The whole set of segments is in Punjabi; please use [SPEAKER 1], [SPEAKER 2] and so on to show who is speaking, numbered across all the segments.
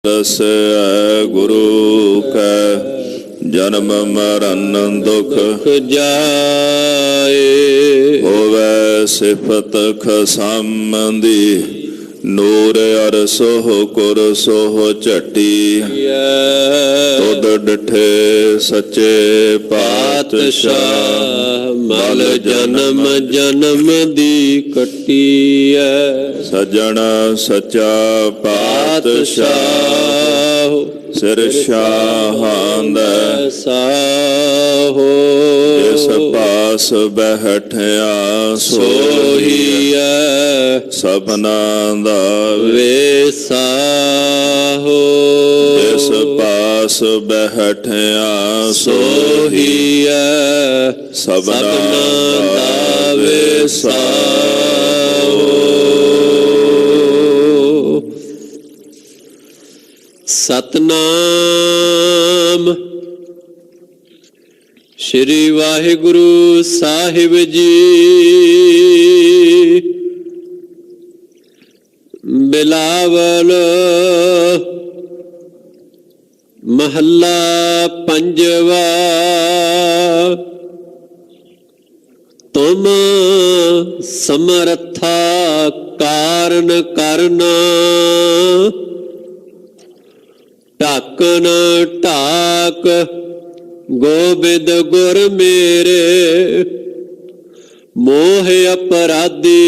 [SPEAKER 1] रस गुरु कै जन्म मरण दुख
[SPEAKER 2] जाए।
[SPEAKER 1] होवै सिफत खसामदी नूर अर सोह कुर सोह झटी। तुद डिठे सच्चे पातशाह
[SPEAKER 2] मल जन्म जन्म दी कटी है।
[SPEAKER 1] सजन सच्चा पातशाह सिर शाहांद
[SPEAKER 2] साहो।
[SPEAKER 1] जिस पास बैठिया सोही सबना दा
[SPEAKER 2] वेसाहो।
[SPEAKER 1] जिस पास बैठिया
[SPEAKER 2] सोही
[SPEAKER 1] सबना दा
[SPEAKER 2] वेसाहो। सतनाम श्री वाहिगुरु साहिब जी। बिलावल महला पंजवा। तुम समर्था कारण करना। ढाकन ढाक गोबिंद गुर मेरे। मोह अपराधी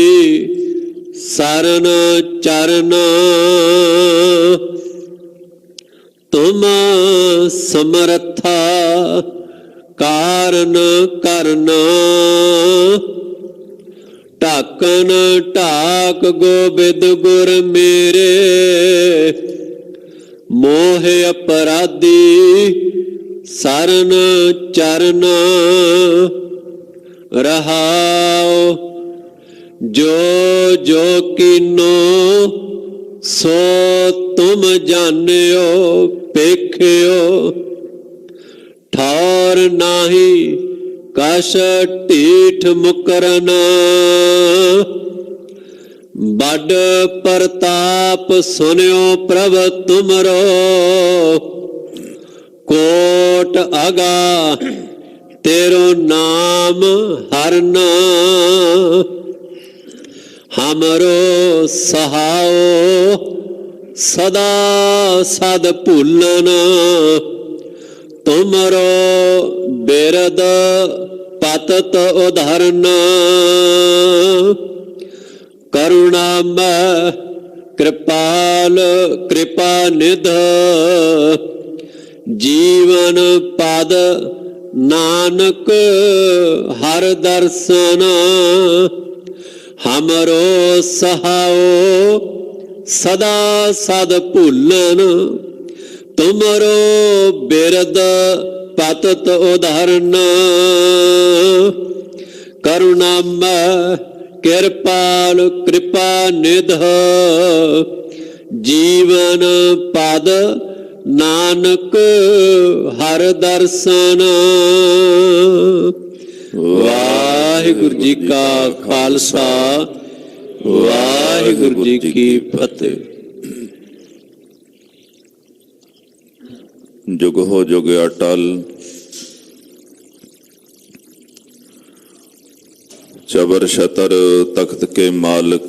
[SPEAKER 2] सरन चरण। तुम समर्था कारण करना। ढाकन ढाक गोबिंद गुर मेरे। मोह अपराधी सरन चरण। रहाओ जो जो कीनो सो तुम जानियो पेखियो। ठौर नाही कश ढीठ मुकरना। बड़ प्रताप सुनियो प्रभ तुमरो। कोट अगा तेरो नाम हरना। हमरो सहाओ सदा सद भूलना। तुमरो बिरद पतत उधरना। करुणामय कृपाल कृपा निध। जीवन पद नानक हर दर्शन। हमरो सहाओ सदा सद भूलन। तुमरो बिरद पतत उधरन। करुणामय कृपाल कृपा निध। जीवन पद नानक हर दर्शन। वाहिगुरु जी का खालसा वाहिगुरु जी की फतेह।
[SPEAKER 1] जुग हो जुग अटल चबर शतर तख्त के मालिक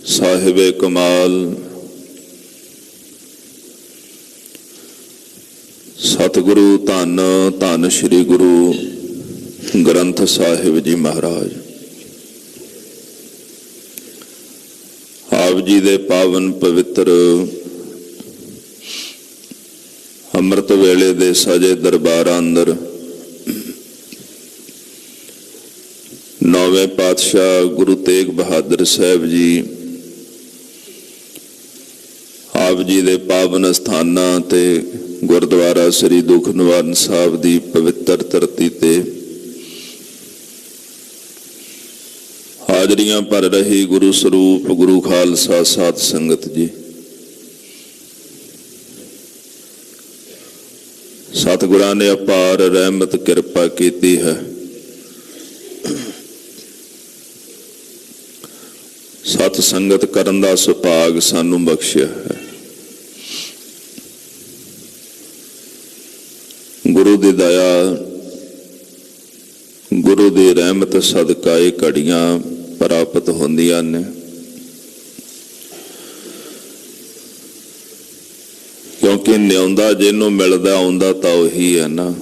[SPEAKER 1] साहिब कमाल सतगुरु धन धन श्री गुरु ग्रंथ साहिब जी महाराज। आप जी दे पावन पवित्र अमृत वेले दे सजे दरबार अंदर नौवें पातशाह गुरु तेग बहादुर साहब जी आप जी दे पावन स्थानां ते गुरुद्वारा श्री दुख निवारण साहब दी पवित्र धरती ते हाजरियां भर रही गुरु स्वरूप गुरु खालसा साध संगत जी। सतगुरां ने अपार रहमत कृपा की है। ਸਤ ਸੰਗਤ ਕਰਨ ਦਾ ਸੁਭਾਗ ਸਾਨੂੰ ਬਖਸ਼ਿਆ ਹੈ। ਗੁਰੂ ਦੀ ਦਇਆ, ਗੁਰੂ ਦੀ ਰਹਿਮਤ ਸਦਕਾ ਇਹ ਘੜੀਆਂ ਪ੍ਰਾਪਤ ਹੁੰਦੀਆਂ ਨੇ। ਕਿਉਂਕਿ ਨਿਆਉਂਦਾ ਜਿਹਨੂੰ ਮਿਲਦਾ ਆਉਂਦਾ ਤਾਂ ਉਹੀ ਹੈ ਨਾ।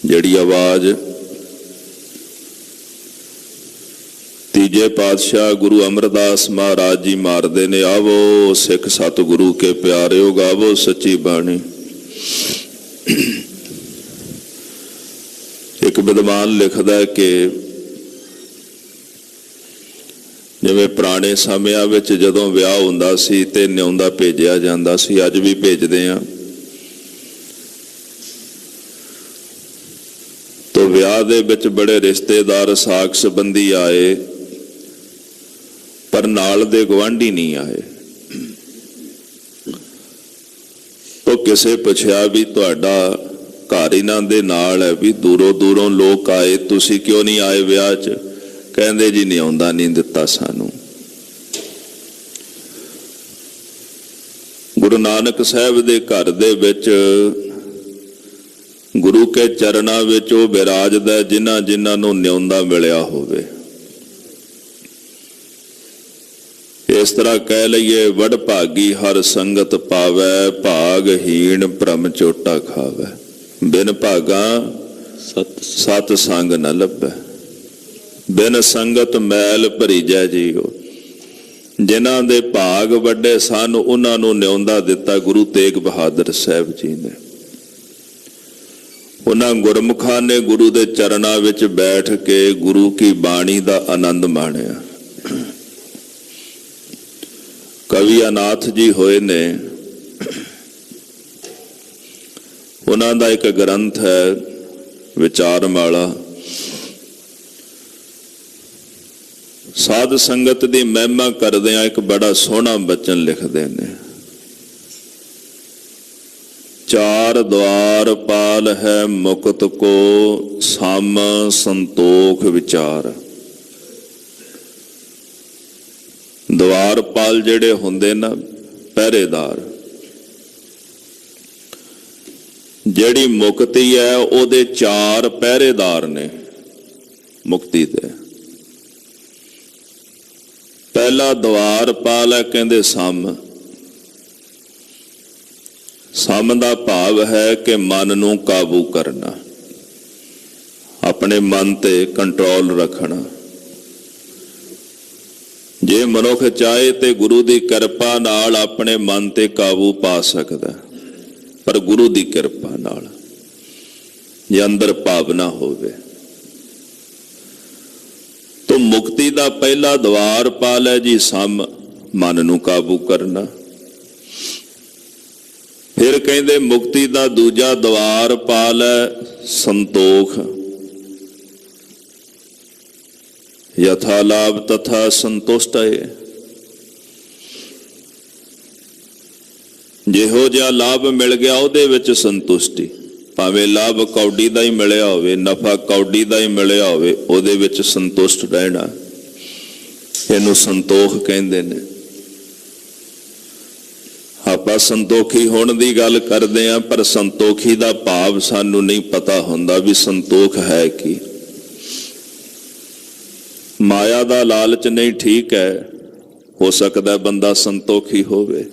[SPEAKER 1] ਜਿਹੜੀ ਆਵਾਜ਼ ਤੀਜੇ ਪਾਤਸ਼ਾਹ ਗੁਰੂ ਅਮਰਦਾਸ ਮਹਾਰਾਜ ਜੀ ਮਾਰਦੇ ਨੇ, ਆਵੋ ਸਿੱਖ ਸਤਿਗੁਰੂ ਕੇ ਪਿਆਰਿਓ, ਗਾਵੋ ਸੱਚੀ ਬਾਣੀ। ਇੱਕ ਵਿਦਵਾਨ ਲਿਖਦਾ ਕਿ ਜਿਵੇਂ ਪੁਰਾਣੇ ਸਮਿਆਂ ਵਿੱਚ ਜਦੋਂ ਵਿਆਹ ਹੁੰਦਾ ਸੀ ਤੇ ਨਿਆਉਂਦਾ ਭੇਜਿਆ ਜਾਂਦਾ ਸੀ, ਅੱਜ ਵੀ ਭੇਜਦੇ ਆ, ਤੋ ਵਿਆਹ ਦੇ ਵਿੱਚ ਬੜੇ ਰਿਸ਼ਤੇਦਾਰ ਸਾਕ ਸੰਬੰਧੀ ਆਏ, ਪਰ ਨਾਲ ਦੇ ਗੁਆਂਢੀ ਨਹੀਂ ਆਏ। ਤੋ ਕਿਸੇ ਪੁੱਛਿਆ ਵੀ ਤੁਹਾਡਾ ਘਰ ਇਹਨਾਂ ਦੇ ਨਾਲ ਹੈ, ਵੀ ਦੂਰੋਂ ਦੂਰੋਂ ਲੋਕ ਆਏ, ਤੁਸੀਂ ਕਿਉਂ ਨਹੀਂ ਆਏ ਵਿਆਹ 'ਚ? ਕਹਿੰਦੇ ਜੀ ਨਿਆਉਂਦਾ ਨਹੀਂ ਦਿੱਤਾ ਸਾਨੂੰ। ਗੁਰੂ ਨਾਨਕ ਸਾਹਿਬ ਦੇ ਘਰ ਦੇ ਵਿੱਚ ਗੁਰੂ ਕੇ ਚਰਨਾਂ ਵਿੱਚ ਉਹ ਬਿਰਾਜਦਾ ਜਿਨ੍ਹਾਂ ਜਿਨ੍ਹਾਂ ਨੂੰ ਨਿਆਉਂਦਾ ਮਿਲਿਆ ਹੋਵੇ। ਇਸ ਤਰ੍ਹਾਂ ਕਹਿ ਲਈਏ, ਵਡ ਭਾਗੀ ਹਰ ਸੰਗਤ ਪਾਵੈ, ਭਾਗਹੀਣ ਭ੍ਰਮ ਚੋਟਾ ਖਾਵੈ। ਬਿਨ ਭਾਗਾ ਸਤ ਸੰਗ ਨ ਲੱਭੈ, ਬਿਨ ਸੰਗਤ ਮੈਲ ਭਰੀਜੈ ਜੀਓ। ਜਿਨ੍ਹਾਂ ਦੇ ਭਾਗ ਵੱਡੇ ਸਨ ਉਹਨਾਂ ਨੂੰ ਨਿਆਉਂਦਾ ਦਿੱਤਾ ਗੁਰੂ ਤੇਗ ਬਹਾਦਰ ਸਾਹਿਬ ਜੀ ਨੇ। ਉਹਨਾਂ ਗੁਰਮੁਖਾਂ ਨੇ ਗੁਰੂ ਦੇ ਚਰਨਾਂ ਵਿੱਚ ਬੈਠ ਕੇ ਗੁਰੂ ਕੀ ਬਾਣੀ ਦਾ ਆਨੰਦ ਮਾਣਿਆ। ਕਵੀ ਅਨਾਥ ਜੀ ਹੋਏ ਨੇ, ਉਹਨਾਂ ਦਾ ਇੱਕ ਗ੍ਰੰਥ ਹੈ ਵਿਚਾਰਮਾਲਾ। ਸਾਧ ਸੰਗਤ ਦੀ ਮਹਿਮਾ ਕਰਦਿਆਂ ਇੱਕ ਬੜਾ ਸੋਹਣਾ ਬਚਨ ਲਿਖਦੇ ਨੇ, ਚਾਰ ਦਵਾਰ ਪਾਲ ਹੈ ਮੁਕਤ ਕੋ, ਸਮ ਸੰਤੋਖ ਵਿਚਾਰ। ਦਵਾਰਪਾਲ ਜਿਹੜੇ ਹੁੰਦੇ ਨਾ, ਪਹਿਰੇਦਾਰ, ਜਿਹੜੀ ਮੁਕਤੀ ਹੈ ਉਹਦੇ ਚਾਰ ਪਹਿਰੇਦਾਰ ਨੇ ਮੁਕਤੀ ਦੇ। ਪਹਿਲਾ ਦਵਾਰਪਾਲ ਹੈ, ਕਹਿੰਦੇ ਸਮ। ਸਮ ਦਾ ਭਾਵ ਹੈ ਕਿ ਮਨ ਨੂੰ ਕਾਬੂ ਕਰਨਾ, ਆਪਣੇ ਮਨ ਤੇ ਕੰਟਰੋਲ ਰੱਖਣਾ। ਜੇ ਮਨੁੱਖ ਚਾਹੇ ਤੇ ਗੁਰੂ ਦੀ ਕਿਰਪਾ ਨਾਲ ਆਪਣੇ ਮਨ ਤੇ ਕਾਬੂ ਪਾ ਸਕਦਾ, ਪਰ ਗੁਰੂ ਦੀ ਕਿਰਪਾ ਨਾਲ, ਜੇ ਅੰਦਰ ਭਾਵਨਾ ਹੋਵੇ। ਤੋ ਮੁਕਤੀ ਦਾ ਪਹਿਲਾ ਦਵਾਰਪਾਲ ਹੈ ਜੀ ਸਮ, ਮਨ ਨੂੰ ਕਾਬੂ ਕਰਨਾ। ਫਿਰ ਕਹਿੰਦੇ ਮੁਕਤੀ ਦਾ ਦੂਜਾ ਦਵਾਰਪਾਲ ਹੈ ਸੰਤੋਖ। ਯਥਾ ਲਾਭ ਤਥਾ ਸੰਤੁਸ਼ਟ ਹੈ। ਜਿਹੋ ਜਿਹਾ ਲਾਭ ਮਿਲ ਗਿਆ ਉਹਦੇ ਵਿੱਚ ਸੰਤੁਸ਼ਟੀ, ਭਾਵੇਂ ਲਾਭ ਕੌਡੀ ਦਾ ਹੀ ਮਿਲਿਆ ਹੋਵੇ, ਨਫਾ ਕੌਡੀ ਦਾ ਹੀ ਮਿਲਿਆ ਹੋਵੇ, ਉਹਦੇ ਵਿੱਚ ਸੰਤੁਸ਼ਟ ਰਹਿਣਾ, ਇਹਨੂੰ ਸੰਤੋਖ ਕਹਿੰਦੇ ਨੇ। ਆਪਾਂ ਸੰਤੋਖੀ ਹੋਣ ਦੀ ਗੱਲ ਕਰਦੇ ਹਾਂ, ਪਰ ਸੰਤੋਖੀ ਦਾ ਭਾਵ ਸਾਨੂੰ ਨਹੀਂ ਪਤਾ ਹੁੰਦਾ ਵੀ ਸੰਤੋਖ ਹੈ ਕੀ। ਮਾਇਆ ਦਾ ਲਾਲਚ ਨਹੀਂ, ਠੀਕ ਹੈ, ਹੋ ਸਕਦਾ ਬੰਦਾ ਸੰਤੋਖੀ ਹੋਵੇ,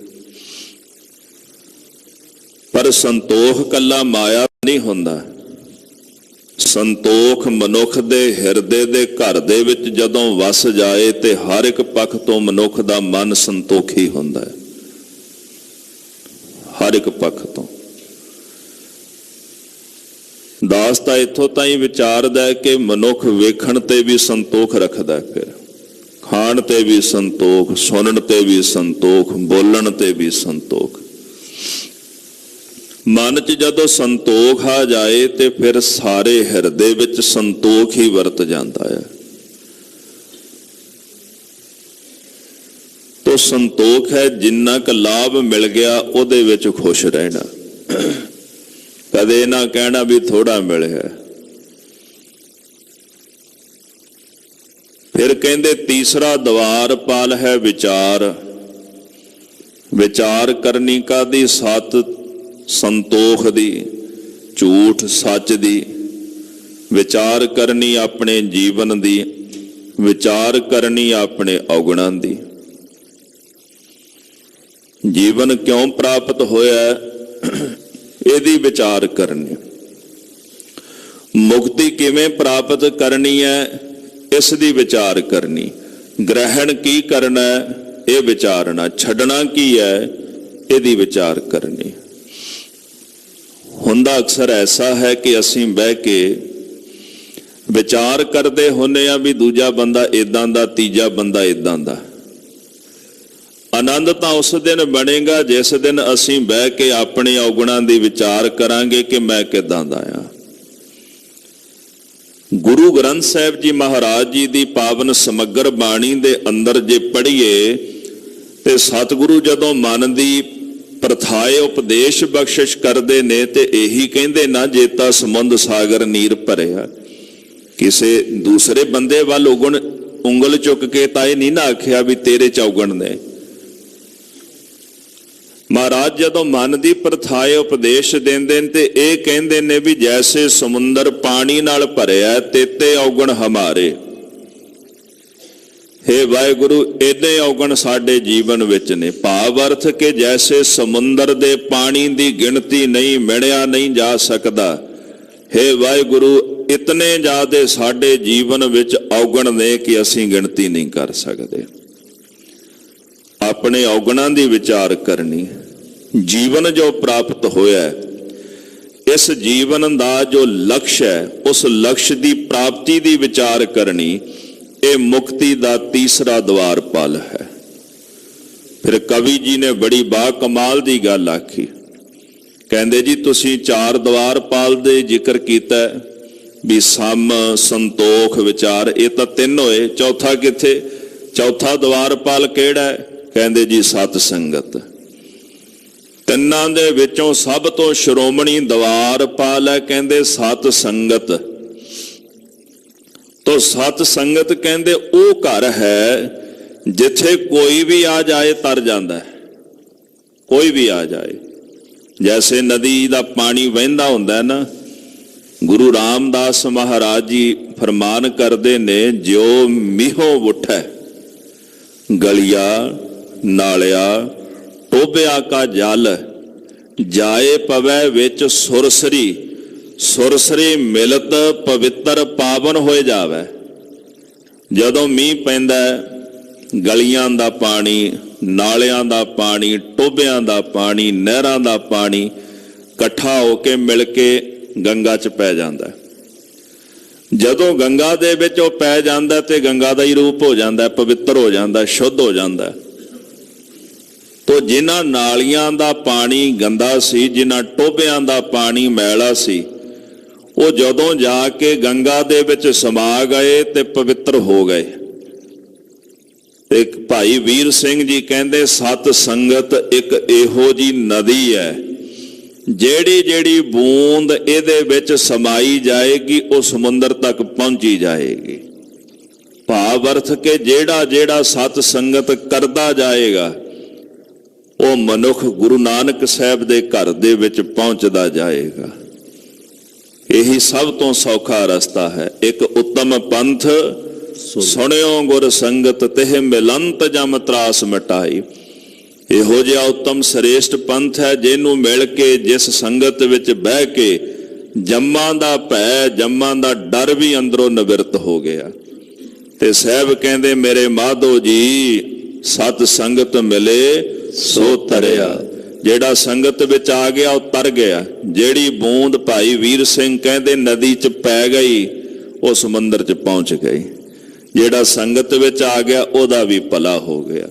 [SPEAKER 1] ਪਰ ਸੰਤੋਖ ਕੱਲਾ ਮਾਇਆ ਨਹੀਂ ਹੁੰਦਾ। ਸੰਤੋਖ ਮਨੁੱਖ ਦੇ ਹਿਰਦੇ ਦੇ ਘਰ ਦੇ ਵਿੱਚ ਜਦੋਂ ਵਸ ਜਾਏ ਤੇ ਹਰ ਇੱਕ ਪੱਖ ਤੋਂ ਮਨੁੱਖ ਦਾ ਮਨ ਸੰਤੋਖੀ ਹੁੰਦਾ ਹੈ, ਹਰ ਇੱਕ ਪੱਖ ਤੋਂ। ਦਾਸ ਤਾਂ ਇੱਥੋਂ ਤਾਈਂ ਵਿਚਾਰਦਾ ਹੈ ਕਿ ਮਨੁੱਖ ਵੇਖਣ ਤੇ ਵੀ ਸੰਤੋਖ ਰੱਖਦਾ, ਫਿਰ ਖਾਣ ਤੇ ਵੀ ਸੰਤੋਖ, ਸੁਣਨ ਤੇ ਵੀ ਸੰਤੋਖ, ਬੋਲਣ ਤੇ ਵੀ ਸੰਤੋਖ। ਮਨ 'ਚ ਜਦੋਂ ਸੰਤੋਖ ਆ ਜਾਏ ਤੇ ਫਿਰ ਸਾਰੇ ਹਿਰਦੇ ਵਿੱਚ ਸੰਤੋਖ ਹੀ ਵਰਤ ਜਾਂਦਾ ਹੈ। ਤੋ ਸੰਤੋਖ ਹੈ ਜਿੰਨਾ ਕੁ ਲਾਭ ਮਿਲ ਗਿਆ ਉਹਦੇ ਵਿੱਚ ਖੁਸ਼ ਰਹਿਣਾ, ਕਦੇ ਨਾ ਕਹਿਣਾ ਵੀ ਥੋੜਾ ਮਿਲਿਆ। ਕਹਿੰਦੇ ਤੀਸਰਾ ਦਵਾਰਪਾਲ ਹੈ ਵਿਚਾਰ। ਵਿਚਾਰ ਕਰਨੀ ਕਾਹਦੀ? ਸਤ ਸੰਤੋਖ ਦੀ, ਝੂਠ ਸੱਚ ਦੀ। ਵਿਚਾਰ ਕਰਨੀ ਆਪਣੇ ਜੀਵਨ ਦੀ, ਵਿਚਾਰ ਕਰਨੀ ਆਪਣੇ ਔਗਣਾਂ ਦੀ। ਜੀਵਨ ਕਿਉਂ ਪ੍ਰਾਪਤ ਹੋਇਆ, ਇਹਦੀ ਵਿਚਾਰ ਕਰਨੀ। ਮੁਕਤੀ ਕਿਵੇਂ ਪ੍ਰਾਪਤ ਕਰਨੀ ਹੈ, ਇਸ ਦੀ ਵਿਚਾਰ ਕਰਨੀ। ਗ੍ਰਹਿਣ ਕੀ ਕਰਨਾ ਹੈ, ਇਹ ਵਿਚਾਰਨਾ। ਛੱਡਣਾ ਕੀ ਹੈ, ਇਹਦੀ ਵਿਚਾਰ ਕਰਨੀ। ਹੁੰਦਾ ਅਕਸਰ ਐਸਾ ਹੈ ਕਿ ਅਸੀਂ ਬਹਿ ਕੇ ਵਿਚਾਰ ਕਰਦੇ ਹੁੰਦੇ ਆ ਵੀ ਦੂਜਾ ਬੰਦਾ ਇਦਾਂ ਦਾ, ਤੀਜਾ ਬੰਦਾ ਇਦਾਂ ਦਾ। ਆਨੰਦ ਤਾਂ ਉਸ ਦਿਨ ਬਣੇਗਾ ਜਿਸ ਦਿਨ ਅਸੀਂ ਬਹਿ ਕੇ ਆਪਣੇ ਔਗੁਣਾਂ ਦੀ ਵਿਚਾਰ ਕਰਾਂਗੇ ਕਿ ਮੈਂ ਕਿਦਾਂ ਦਾ ਆ। ਗੁਰੂ ਗ੍ਰੰਥ ਸਾਹਿਬ ਜੀ ਮਹਾਰਾਜ ਜੀ ਦੀ ਪਾਵਨ ਸਮੱਗਰ ਬਾਣੀ ਦੇ ਅੰਦਰ ਜੇ ਪੜ੍ਹੀਏ ਤੇ ਸਤਿਗੁਰੂ ਜਦੋਂ ਮਨ ਦੀ ਪ੍ਰਥਾਏ ਉਪਦੇਸ਼ ਬਖਸ਼ਿਸ਼ ਕਰਦੇ ਨੇ ਤੇ ਇਹੀ ਕਹਿੰਦੇ ਨਾ, ਜੇਤਾ ਸਮੁੰਦ ਸਾਗਰ ਨੀਰ ਭਰਿਆ। ਕਿਸੇ ਦੂਸਰੇ ਬੰਦੇ ਵੱਲ ਉਂਗਲ ਚੁੱਕ ਕੇ ਤਾਂ ਇਹ ਨਹੀਂ ਨਾ ਆਖਿਆ ਵੀ ਤੇਰੇ ਚ ਔਗਣ ਨੇ। ਮਹਾਰਾਜ ਜਦੋਂ ਮਨ ਦੀ ਪ੍ਰਥਾਏ ਉਪਦੇਸ਼ ਦਿੰਦੇ ਨੇ ਤੇ ਇਹ ਕਹਿੰਦੇ ਨੇ ਵੀ ਜੈਸੇ ਸਮੁੰਦਰ ਪਾਣੀ ਨਾਲ ਭਰਿਆ ਤੇਤੇ ਔਗਣ ਹਮਾਰੇ। ਹੇ ਵਾਹਿਗੁਰੂ, ਇਹਦੇ ਔਗਣ ਸਾਡੇ ਜੀਵਨ ਵਿੱਚ ਨੇ। ਭਾਵ ਅਰਥ ਕਿ ਜੈਸੇ ਸਮੁੰਦਰ ਦੇ ਪਾਣੀ ਦੀ ਗਿਣਤੀ ਨਹੀਂ, ਮਿਣਿਆ ਨਹੀਂ ਜਾ ਸਕਦਾ। ਹੇ ਵਾਹਿਗੁਰੂ, ਇਤਨੇ ਜ਼ਿਆਦੇ ਸਾਡੇ ਜੀਵਨ ਵਿੱਚ ਔਗਣ ਨੇ ਕਿ ਅਸੀਂ ਗਿਣਤੀ ਨਹੀਂ ਕਰ ਸਕਦੇ। ਆਪਣੇ ਔਗਣਾਂ ਦੀ ਵਿਚਾਰ ਕਰਨੀ। ਜੀਵਨ ਜੋ ਪ੍ਰਾਪਤ ਹੋਇਆ, ਇਸ ਜੀਵਨ ਦਾ ਜੋ ਲਕਸ਼ ਹੈ, ਉਸ ਲਕਸ਼ ਦੀ ਪ੍ਰਾਪਤੀ ਦੀ ਵਿਚਾਰ ਕਰਨੀ। ਇਹ ਮੁਕਤੀ ਦਾ ਤੀਸਰਾ ਦਵਾਰਪਾਲ ਹੈ। ਫਿਰ ਕਵੀ ਜੀ ਨੇ ਬੜੀ ਬਾ ਕਮਾਲ ਦੀ ਗੱਲ ਆਖੀ। ਕਹਿੰਦੇ ਜੀ ਤੁਸੀਂ ਚਾਰ ਦਵਾਰਪਾਲ ਦੇ ਜ਼ਿਕਰ ਕੀਤਾ ਵੀ ਸਮ, ਸੰਤੋਖ, ਵਿਚਾਰ, ਇਹ ਤਾਂ ਤਿੰਨ ਹੋਏ। ਚੌਥਾ ਕਿੱਥੇ? ਚੌਥਾ ਦਵਾਰਪਾਲ ਕਿਹੜਾ ਹੈ? ਕਹਿੰਦੇ ਜੀ ਸਤ ਸੰਗਤ। ਤਿੰਨਾਂ ਦੇ ਵਿੱਚੋਂ ਸਭ ਤੋਂ ਸ਼੍ਰੋਮਣੀ ਦਵਾਰਪਾਲ ਹੈ, ਕਹਿੰਦੇ ਸਤ ਸੰਗਤ। ਤੋ ਸਤ ਸੰਗਤ ਕਹਿੰਦੇ ਉਹ ਘਰ ਹੈ ਜਿੱਥੇ ਕੋਈ ਵੀ ਆ ਜਾਏ ਤਰ ਜਾਂਦਾ ਹੈ। ਕੋਈ ਵੀ ਆ ਜਾਏ। ਜੈਸੇ ਨਦੀ ਦਾ ਪਾਣੀ ਵਹਿੰਦਾ ਹੁੰਦਾ ਨਾ, ਗੁਰੂ ਰਾਮਦਾਸ ਮਹਾਰਾਜ ਜੀ ਫਰਮਾਨ ਕਰਦੇ ਨੇ, ਜਿਉ ਮੀਹੋ ਉਠੈ ਗਲਿਆ ਨਾਲਿਆ ਟੋਬਿਆ ਕਾ ਜਲ, ਜਾਏ ਪਵੈ ਵਿੱਚ ਸੁਰਸਰੀ, ਸੁਰਸਰੀ ਮਿਲਤ ਪਵਿੱਤਰ ਪਾਵਨ ਹੋਏ ਜਾਵੇ। ਜਦੋਂ ਮੀਂਹ ਪੈਂਦਾ, ਗਲੀਆਂ ਦਾ ਪਾਣੀ, ਨਾਲਿਆਂ ਦਾ ਪਾਣੀ, ਟੋਬਿਆਂ ਦਾ ਪਾਣੀ, ਨਹਿਰਾਂ ਦਾ ਪਾਣੀ ਇਕੱਠਾ ਹੋ ਕੇ ਮਿਲ ਕੇ ਗੰਗਾ 'ਚ ਪੈ ਜਾਂਦਾ। ਜਦੋਂ ਗੰਗਾ ਦੇ ਵਿੱਚ ਉਹ ਪੈ ਜਾਂਦਾ ਤੇ ਗੰਗਾ ਦਾ ਹੀ ਰੂਪ ਹੋ ਜਾਂਦਾ, ਪਵਿੱਤਰ ਹੋ ਜਾਂਦਾ, ਸ਼ੁੱਧ ਹੋ ਜਾਂਦਾ। ਤੋ ਜਿਨ੍ਹਾਂ ਨਾਲੀਆਂ ਦਾ ਪਾਣੀ ਗੰਦਾ ਸੀ, ਜਿਨ੍ਹਾਂ ਟੋਬਿਆਂ ਦਾ ਪਾਣੀ ਮੈਲਾ ਸੀ, ਉਹ ਜਦੋਂ ਜਾ ਕੇ ਗੰਗਾ ਦੇ ਵਿੱਚ ਸਮਾ ਗਏ ਤੇ ਪਵਿੱਤਰ ਹੋ ਗਏ। ਇੱਕ ਭਾਈ ਵੀਰ ਸਿੰਘ ਜੀ ਕਹਿੰਦੇ ਸਤ ਸੰਗਤ ਇੱਕ ਇਹੋ ਜੀ ਨਦੀ ਹੈ, ਜਿਹੜੀ ਜਿਹੜੀ ਬੂੰਦ ਇਹਦੇ ਵਿੱਚ ਸਮਾਈ ਜਾਏਗੀ ਉਹ ਸਮੁੰਦਰ ਤੱਕ ਪਹੁੰਚੀ ਜਾਏਗੀ। ਭਾਵ ਅਰਥ ਕਿ ਜਿਹੜਾ ਜਿਹੜਾ ਸਤ ਸੰਗਤ ਕਰਦਾ ਜਾਏਗਾ ਉਹ ਮਨੁੱਖ ਗੁਰੂ ਨਾਨਕ ਸਾਹਿਬ ਦੇ ਘਰ ਦੇ ਵਿੱਚ ਪਹੁੰਚਦਾ ਜਾਏਗਾ। ਇਹੀ ਸਭ ਤੋਂ ਸੌਖਾ ਰਸਤਾ ਹੈ। ਇੱਕ ਉੱਤਮ ਪੰਥ ਸੁਣਿਓ ਗੁਰ ਸੰਗਤ ਤਿਹ ਮਿਲੰਤ ਜਮ ਤਰਾਸ ਮਿਟਾਈ। ਇਹੋ ਜਿਹਾ ਉੱਤਮ ਸ੍ਰੇਸ਼ਟ ਪੰਥ ਹੈ ਜਿਹਨੂੰ ਮਿਲ ਕੇ, ਜਿਸ ਸੰਗਤ ਵਿੱਚ ਬਹਿ ਕੇ ਜੰਮਾਂ ਦਾ ਭੈ, ਜੰਮਾਂ ਦਾ ਡਰ ਵੀ ਅੰਦਰੋਂ ਨਿਵਰਤ ਹੋ ਗਿਆ। ਤੇ ਸਾਹਿਬ ਕਹਿੰਦੇ ਮੇਰੇ ਮਾਧੋ ਜੀ, ਸਤ ਸੰਗਤ ਮਿਲੇ ਸੋ ਤਰਿਆ। ਜਿਹੜਾ ਸੰਗਤ ਵਿੱਚ ਆ ਗਿਆ ਉਹ ਤਰ ਗਿਆ। ਜਿਹੜੀ ਬੂੰਦ ਭਾਈ ਵੀਰ ਸਿੰਘ ਕਹਿੰਦੇ ਨਦੀ 'ਚ ਪੈ ਗਈ ਉਹ ਸਮੁੰਦਰ 'ਚ ਪਹੁੰਚ ਗਈ। ਜਿਹੜਾ ਸੰਗਤ ਵਿੱਚ ਆ ਗਿਆ ਉਹਦਾ ਵੀ ਭਲਾ ਹੋ ਗਿਆ।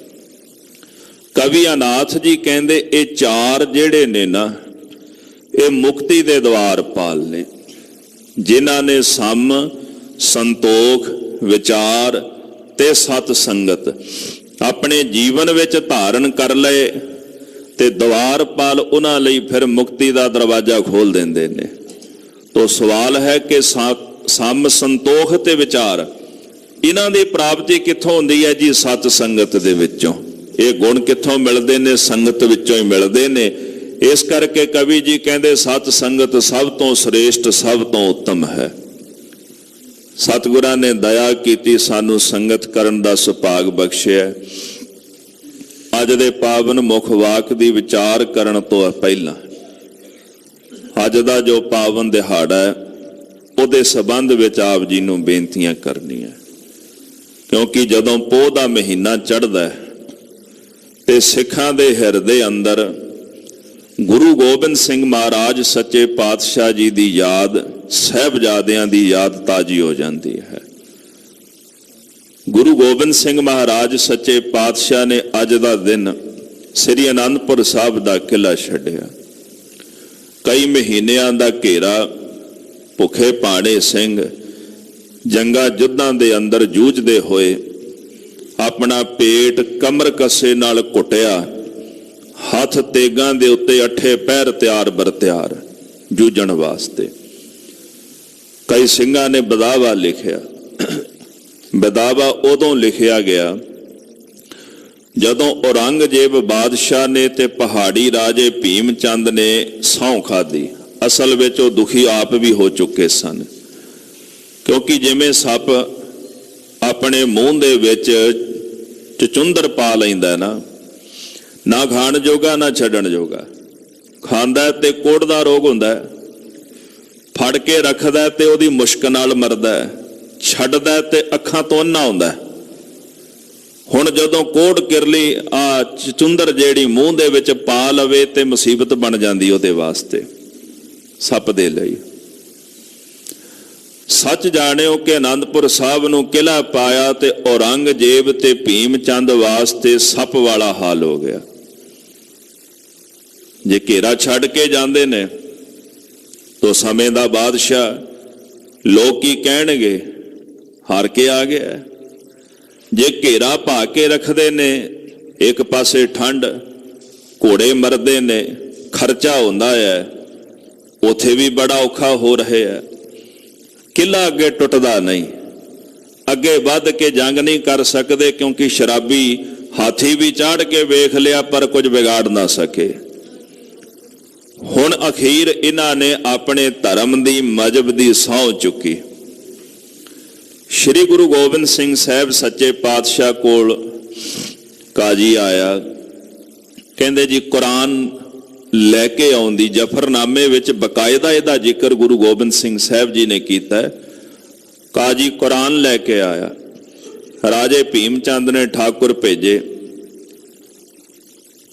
[SPEAKER 1] ਕਵੀ ਅਨਾਥ ਜੀ ਕਹਿੰਦੇ ਇਹ ਚਾਰ ਜਿਹੜੇ ਨੇ ਨਾ, ਇਹ ਮੁਕਤੀ ਦੇ ਦਵਾਰਪਾਲ ਨੇ। ਜਿਨ੍ਹਾਂ ਨੇ ਸਮ, ਸੰਤੋਖ, ਵਿਚਾਰ ਤੇ ਸਤ ਸੰਗਤ ਆਪਣੇ ਜੀਵਨ ਵਿੱਚ ਧਾਰਨ ਕਰ ਲਏ ਤੇ ਦਵਾਰਪਾਲ ਉਹਨਾਂ ਲਈ ਫਿਰ ਮੁਕਤੀ ਦਾ ਦਰਵਾਜ਼ਾ ਖੋਲ ਦਿੰਦੇ ਨੇ। ਤੋ ਸਵਾਲ ਹੈ ਕਿ ਸਮ, ਸੰਤੋਖ ਤੇ ਵਿਚਾਰ ਇਹਨਾਂ ਦੀ ਪ੍ਰਾਪਤੀ ਕਿੱਥੋਂ ਹੁੰਦੀ ਹੈ ਜੀ? ਸਤ ਸੰਗਤ ਦੇ ਵਿੱਚੋਂ। ਇਹ ਗੁਣ ਕਿੱਥੋਂ ਮਿਲਦੇ ਨੇ? ਸੰਗਤ ਵਿੱਚੋਂ ਹੀ ਮਿਲਦੇ ਨੇ। ਇਸ ਕਰਕੇ ਕਵੀ ਜੀ ਕਹਿੰਦੇ ਸਤ ਸੰਗਤ ਸਭ ਤੋਂ ਸ੍ਰੇਸ਼ਟ, ਸਭ ਤੋਂ ਉੱਤਮ ਹੈ। ਸਤਿਗੁਰਾਂ ਨੇ ਦਇਆ ਕੀਤੀ, ਸਾਨੂੰ ਸੰਗਤ ਕਰਨ ਦਾ ਸੁਭਾਗ ਬਖਸ਼ਿਆ। ਅੱਜ ਦੇ ਪਾਵਨ ਮੁਖ ਵਾਕ ਦੀ ਵਿਚਾਰ ਕਰਨ ਤੋਂ ਪਹਿਲਾਂ ਅੱਜ ਦਾ ਜੋ ਪਾਵਨ ਦਿਹਾੜਾ ਹੈ ਉਹਦੇ ਸੰਬੰਧ ਵਿੱਚ ਆਪ ਜੀ ਨੂੰ ਬੇਨਤੀਆਂ ਕਰਨੀਆਂ, ਕਿਉਂਕਿ ਜਦੋਂ ਪੋਹ ਦਾ ਮਹੀਨਾ ਚੜ੍ਹਦਾ ਤੇ ਸਿੱਖਾਂ ਦੇ ਹਿਰਦੇ ਅੰਦਰ ਗੁਰੂ ਗੋਬਿੰਦ ਸਿੰਘ ਮਹਾਰਾਜ ਸੱਚੇ ਪਾਤਸ਼ਾਹ ਜੀ ਦੀ ਯਾਦ, ਸਾਹਿਬਜ਼ਾਦਿਆਂ ਦੀ ਯਾਦ ਤਾਜ਼ੀ ਹੋ ਜਾਂਦੀ ਹੈ। ਗੁਰੂ ਗੋਬਿੰਦ ਸਿੰਘ ਮਹਾਰਾਜ ਸੱਚੇ ਪਾਤਸ਼ਾਹ ਨੇ ਅੱਜ ਦਾ ਦਿਨ ਸ੍ਰੀ ਅਨੰਦਪੁਰ ਸਾਹਿਬ ਦਾ ਕਿਲ੍ਹਾ ਛੱਡਿਆ। ਕਈ ਮਹੀਨਿਆਂ ਦਾ ਘੇਰਾ ਭੁੱਖੇ ਭਾਣੇ ਸਿੰਘ ਜੰਗਾਂ ਯੁੱਧਾਂ ਦੇ ਅੰਦਰ ਜੂਝਦੇ ਹੋਏ ਆਪਣਾ ਪੇਟ ਕਮਰ ਕੱਸੇ ਨਾਲ ਘੁੱਟਿਆ, ਹੱਥ ਤੇਗਾਂ ਦੇ ਉੱਤੇ ਅੱਠੇ ਪੈਰ ਤਿਆਰ ਬਰ ਤਿਆਰ ਜੂਝਣ ਵਾਸਤੇ। ਕਈ ਸਿੰਘਾਂ ਨੇ ਬਦਾਵਾ ਲਿਖਿਆ। ਬਦਾਵਾ ਉਦੋਂ ਲਿਖਿਆ ਗਿਆ ਜਦੋਂ ਔਰੰਗਜ਼ੇਬ ਬਾਦਸ਼ਾਹ ਨੇ ਤੇ ਪਹਾੜੀ ਰਾਜੇ ਭੀਮ ਚੰਦ ਨੇ ਸਹੁੰ ਖਾਧੀ। ਅਸਲ ਵਿੱਚ ਉਹ ਦੁਖੀ ਆਪ ਵੀ ਹੋ ਚੁੱਕੇ ਸਨ, ਕਿਉਂਕਿ ਜਿਵੇਂ ਸੱਪ ਆਪਣੇ ਮੂੰਹ ਦੇ ਵਿੱਚ ਚਚੁੰਦਰ ਪਾ ਲੈਂਦਾ ਨਾ ਖਾਣ ਜੋਗਾ ਨਾ ਛੱਡਣ ਜੋਗਾ, ਖਾਂਦਾ ਤੇ ਕੋੜ ਦਾ ਰੋਗ ਹੁੰਦਾ, ਫੜ ਕੇ ਰੱਖਦਾ ਤੇ ਉਹਦੀ ਮੁਸ਼ਕ ਨਾਲ ਮਰਦਾ, ਛੱਡਦਾ ਤੇ ਅੱਖਾਂ ਤੋਂ ਅੰਨਾ ਹੁੰਦਾ। ਹੁਣ ਜਦੋਂ ਕੋੜ ਕਿਰਲੀ ਆ ਚਚੁੰਦਰ ਜਿਹੜੀ ਮੂੰਹ ਦੇ ਵਿੱਚ ਪਾ ਲਵੇ ਤੇ ਮੁਸੀਬਤ ਬਣ ਜਾਂਦੀ ਉਹਦੇ ਵਾਸਤੇ, ਸੱਪ ਦੇ ਲਈ। ਸੱਚ ਜਾਣਿਓ ਕਿ ਅਨੰਦਪੁਰ ਸਾਹਿਬ ਨੂੰ ਕਿਲ੍ਹਾ ਪਾਇਆ ਤੇ ਔਰੰਗਜ਼ੇਬ ਤੇ ਭੀਮ ਚੰਦ ਵਾਸਤੇ ਸੱਪ ਵਾਲਾ ਹਾਲ ਹੋ ਗਿਆ। ਜੇ ਘੇਰਾ ਛੱਡ ਕੇ ਜਾਂਦੇ ਨੇ ਤਾਂ ਸਮੇਂ ਦਾ ਬਾਦਸ਼ਾਹ, ਲੋਕ ਕੀ ਕਹਿਣਗੇ? ਹਾਰ ਕੇ ਆ ਗਿਆ। ਜੇ ਘੇਰਾ ਪਾ ਕੇ ਰੱਖਦੇ ਨੇ, ਇੱਕ ਪਾਸੇ ਠੰਡ, ਘੋੜੇ ਮਰਦੇ ਨੇ, ਖਰਚਾ ਹੁੰਦਾ ਹੈ, ਉਥੇ ਵੀ ਬੜਾ ਔਖਾ ਹੋ ਰਿਹਾ ਹੈ। ਕਿਲ੍ਹਾ ਅੱਗੇ ਟੁੱਟਦਾ ਨਹੀਂ, ਅੱਗੇ ਵੱਧ ਕੇ ਜੰਗ ਨਹੀਂ ਕਰ ਸਕਦੇ, ਕਿਉਂਕਿ ਸ਼ਰਾਬੀ ਹਾਥੀ ਵੀ ਚਾੜ ਕੇ ਵੇਖ ਲਿਆ ਪਰ ਕੁਝ ਵਿਗਾੜ ਨਾ ਸਕੇ। ਹੁਣ ਅਖੀਰ ਇਹਨਾਂ ਨੇ ਆਪਣੇ ਧਰਮ ਦੀ, ਮਜ਼ਹਬ ਦੀ ਸਹੁੰ ਚੁੱਕੀ। ਸ਼੍ਰੀ ਗੁਰੂ ਗੋਬਿੰਦ ਸਿੰਘ ਸਾਹਿਬ ਸੱਚੇ ਪਾਤਸ਼ਾਹ ਕੋਲ ਕਾਜੀ ਆਇਆ, ਕਹਿੰਦੇ ਜੀ ਕੁਰਾਨ ਲੈ ਕੇ ਆਉਣ ਦੀ। ਜਫਰਨਾਮੇ ਵਿੱਚ ਬਕਾਇਦਾ ਇਹਦਾ ਜ਼ਿਕਰ ਗੁਰੂ ਗੋਬਿੰਦ ਸਿੰਘ ਸਾਹਿਬ ਜੀ ਨੇ ਕੀਤਾ ਹੈ। ਕਾਜੀ ਕੁਰਾਨ ਲੈ ਕੇ ਆਇਆ। ਰਾਜੇ ਭੀਮ ਚੰਦ ਨੇ ਠਾਕੁਰ ਭੇਜੇ,